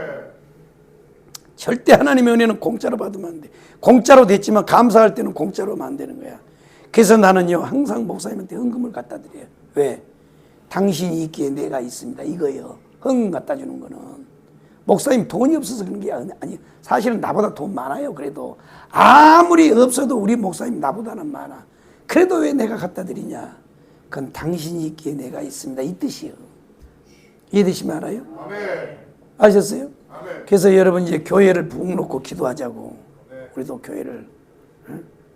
[SPEAKER 1] 절대 하나님의 은혜는 공짜로 받으면 안 돼. 공짜로 됐지만 감사할 때는 공짜로 하면 안 되는 거야. 그래서 나는요, 항상 목사님한테 헌금을 갖다 드려요. 왜? 당신이 있기에 내가 있습니다. 이거요. 헌금 갖다 주는 거는. 목사님 돈이 없어서 그런 게 아니, 사실은 나보다 돈 많아요. 그래도 아무리 없어도 우리 목사님 나보다는 많아. 그래도 왜 내가 갖다 드리냐? 그건 당신이 있기에 내가 있습니다. 이 뜻이요. 이해되시면 알아요? 아멘. 아셨어요? 아멘. 그래서 여러분 이제 교회를 붕 놓고 기도하자고. 네. 우리도 교회를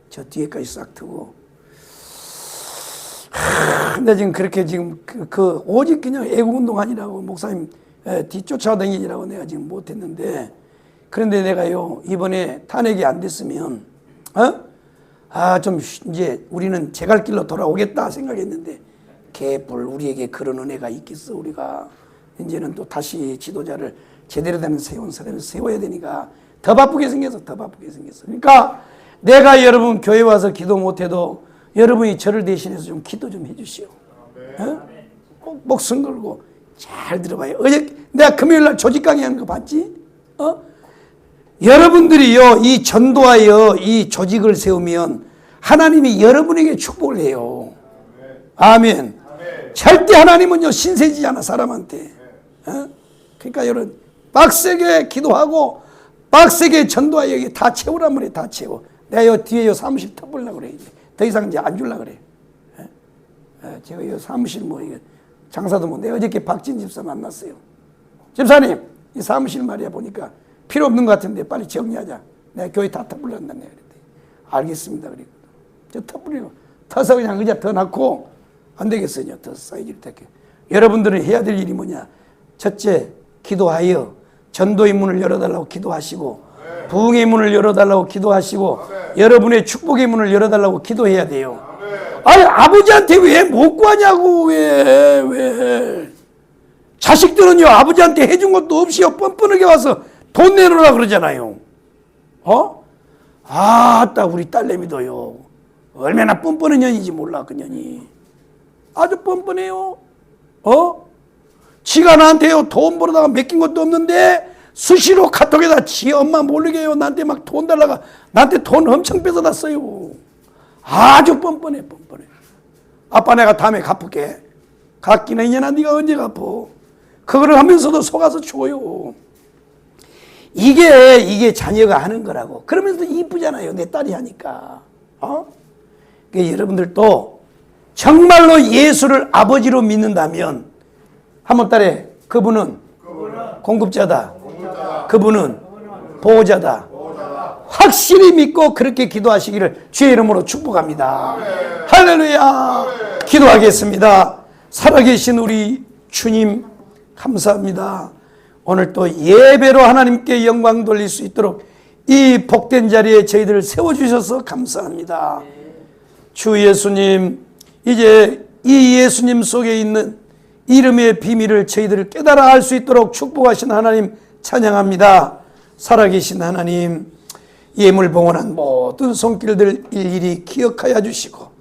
[SPEAKER 1] 저 뒤에까지 싹 트고. 근데 지금 그렇게 지금 오직 그냥 애국운동하니라고 목사님 뒤쫓아다니느라고 내가 지금 못했는데, 그런데 내가요 이번에 탄핵이 안 됐으면 좀 이제 우리는 제갈 길로 돌아오겠다 생각했는데, 개뿔 우리에게 그런 은혜가 있겠어. 우리가 이제는 또 다시 지도자를 제대로 되는 세운 사람을 세워야 되니까 더 바쁘게 생겼어. 그러니까 내가 여러분 교회 와서 기도 못해도 여러분이 저를 대신해서 좀 기도 좀 해주시오. 꼭 목숨 걸고 잘 들어봐요. 어제 내가 금요일날 조직 강의하는 거 봤지? 여러분들이요 이 전도하여 이 조직을 세우면 하나님이 여러분에게 축복을 해요. 아멘. 절대 하나님은요 신세지지 않아 사람한테. 그러니까 여러분 빡세게 기도하고 빡세게 전도하여 여기 다 채우란 말이에요. 다 채워. 내가 요 뒤에 요 사무실 터보려고 그래. 이제 더 이상 이제 안 주려고 그래. 제가 요 사무실 뭐 이게 장사도 못. 내가 어저께 박진 집사 만났어요. 집사님 이 사무실 말이야 보니까 필요 없는 것 같은데 빨리 정리하자. 내가 교회 다 터불란다 내가 그랬더니 알겠습니다. 그리고 저 터불이고 터서 그냥 의자 더 놨고 안 되겠어요. 더 사이즈를 택해. 여러분들은 해야 될 일이 뭐냐? 첫째 기도하여 전도의 문을 열어달라고 기도하시고, 부흥의 문을 열어달라고 기도하시고, 여러분의 축복의 문을 열어달라고 기도해야 돼요. 아니 아버지한테 왜 못 구하냐고. 왜 자식들은요 아버지한테 해준 것도 없이요 뻔뻔하게 와서 돈 내놓으라 그러잖아요. 아따 우리 딸내미도요 얼마나 뻔뻔한 년인지 몰라. 그 년이 아주 뻔뻔해요. 지가 나한테요 돈 벌어다가 맡긴 것도 없는데 수시로 카톡에다 지 엄마 모르게요 나한테 막 돈 달라가 나한테 돈 엄청 뺏어놨어요. 아주 뻔뻔해. 아빠 내가 다음에 갚을게. 갚기는 이년아 네가 언제 갚어. 그거를 하면서도 속아서 줘요. 이게 자녀가 하는 거라고. 그러면서 이쁘잖아요 내 딸이 하니까. 그러니까 여러분들도 정말로 예수를 아버지로 믿는다면 한번 따래. 그분은 공급자다. 그분은 보호자다. 확실히 믿고 그렇게 기도하시기를 주의 이름으로 축복합니다. 할렐루야. 기도하겠습니다. 살아계신 우리 주님 감사합니다. 오늘 또 예배로 하나님께 영광 돌릴 수 있도록 이 복된 자리에 저희들을 세워주셔서 감사합니다. 주 예수님, 이제 이 예수님 속에 있는 이름의 비밀을 저희들을 깨달아 알 수 있도록 축복하신 하나님 찬양합니다. 살아계신 하나님, 예물 봉헌한 모든 손길들 일일이 기억하여 주시고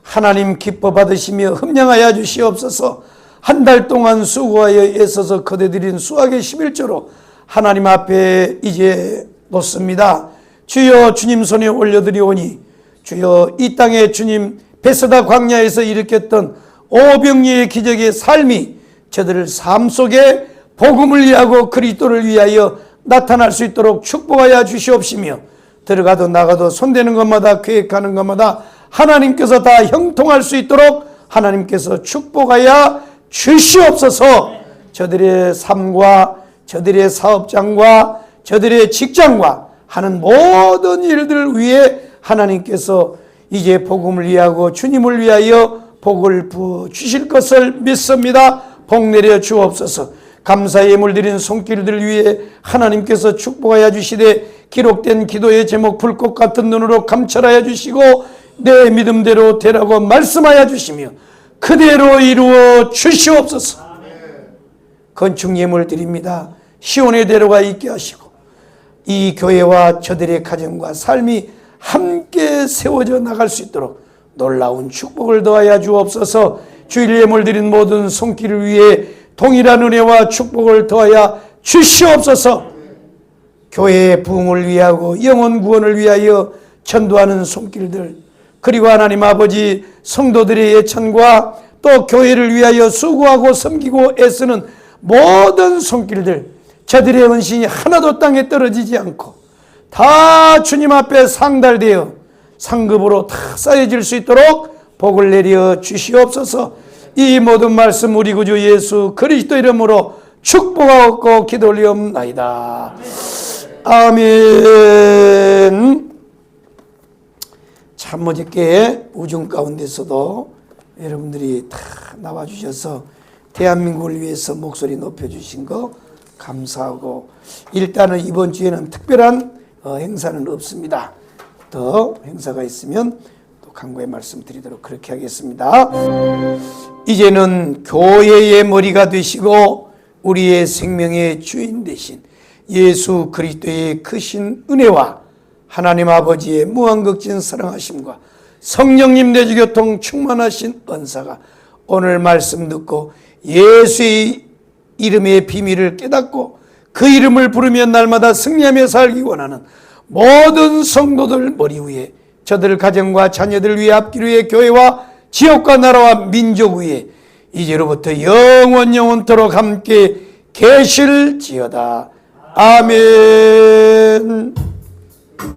[SPEAKER 1] 하나님 기뻐 받으시며 흠령하여 주시옵소서. 한 달 동안 수고하여 애써서 거둬들인 수학의 11조로 하나님 앞에 이제 놓습니다. 주여 주님 손에 올려드리오니 주여 이 땅에 주님 베세다 광야에서 일으켰던 오병이의 기적의 삶이 저들을 삶 속에 복음을 위하고 그리스도를 위하여 나타날 수 있도록 축복하여 주시옵시며 들어가도 나가도 손대는 것마다 계획하는 것마다 하나님께서 다 형통할 수 있도록 하나님께서 축복하여 주시옵소서. 저들의 삶과 저들의 사업장과 저들의 직장과 하는 모든 일들을 위해 하나님께서 이제 복음을 위하고 주님을 위하여 복을 부어 주실 것을 믿습니다. 복 내려 주옵소서. 감사의 예물 드린 손길들 위해 하나님께서 축복하여 주시되 기록된 기도의 제목 불꽃 같은 눈으로 감찰하여 주시고 내 믿음대로 되라고 말씀하여 주시며 그대로 이루어 주시옵소서. 건축 예물 드립니다. 시온의 대로가 있게 하시고 이 교회와 저들의 가정과 삶이 함께 세워져 나갈 수 있도록 놀라운 축복을 더하여 주옵소서. 주일 예물 드린 모든 손길을 위해 동일한 은혜와 축복을 더하여 주시옵소서. 교회의 부흥을 위하고 영혼 구원을 위하여 전도하는 손길들, 그리고 하나님 아버지 성도들의 예천과 또 교회를 위하여 수고하고 섬기고 애쓰는 모든 손길들, 저들의 헌신이 하나도 땅에 떨어지지 않고 다 주님 앞에 상달되어 상급으로 다 쌓여질 수 있도록 복을 내려 주시옵소서. 이 모든 말씀 우리 구주 예수 그리스도 이름으로 축복하고 기도 올리옵나이다. 아멘. 참 어저께 우중 가운데서도 여러분들이 다 나와주셔서 대한민국을 위해서 목소리 높여주신 거 감사하고, 일단은 이번 주에는 특별한 행사는 없습니다. 더 행사가 있으면 또 강구의 말씀 드리도록 그렇게 하겠습니다. 이제는 교회의 머리가 되시고 우리의 생명의 주인 되신 예수 그리스도의 크신 은혜와 하나님 아버지의 무한극진 사랑하심과 성령님 내주교통 충만하신 은사가 오늘 말씀 듣고 예수의 이름의 비밀을 깨닫고 그 이름을 부르며 날마다 승리하며 살기 원하는 모든 성도들 머리 위에, 저들 가정과 자녀들 위에, 앞길 위에, 교회와 지역과 나라와 민족 위에 이제로부터 영원토록 함께 계실지어다. 아멘.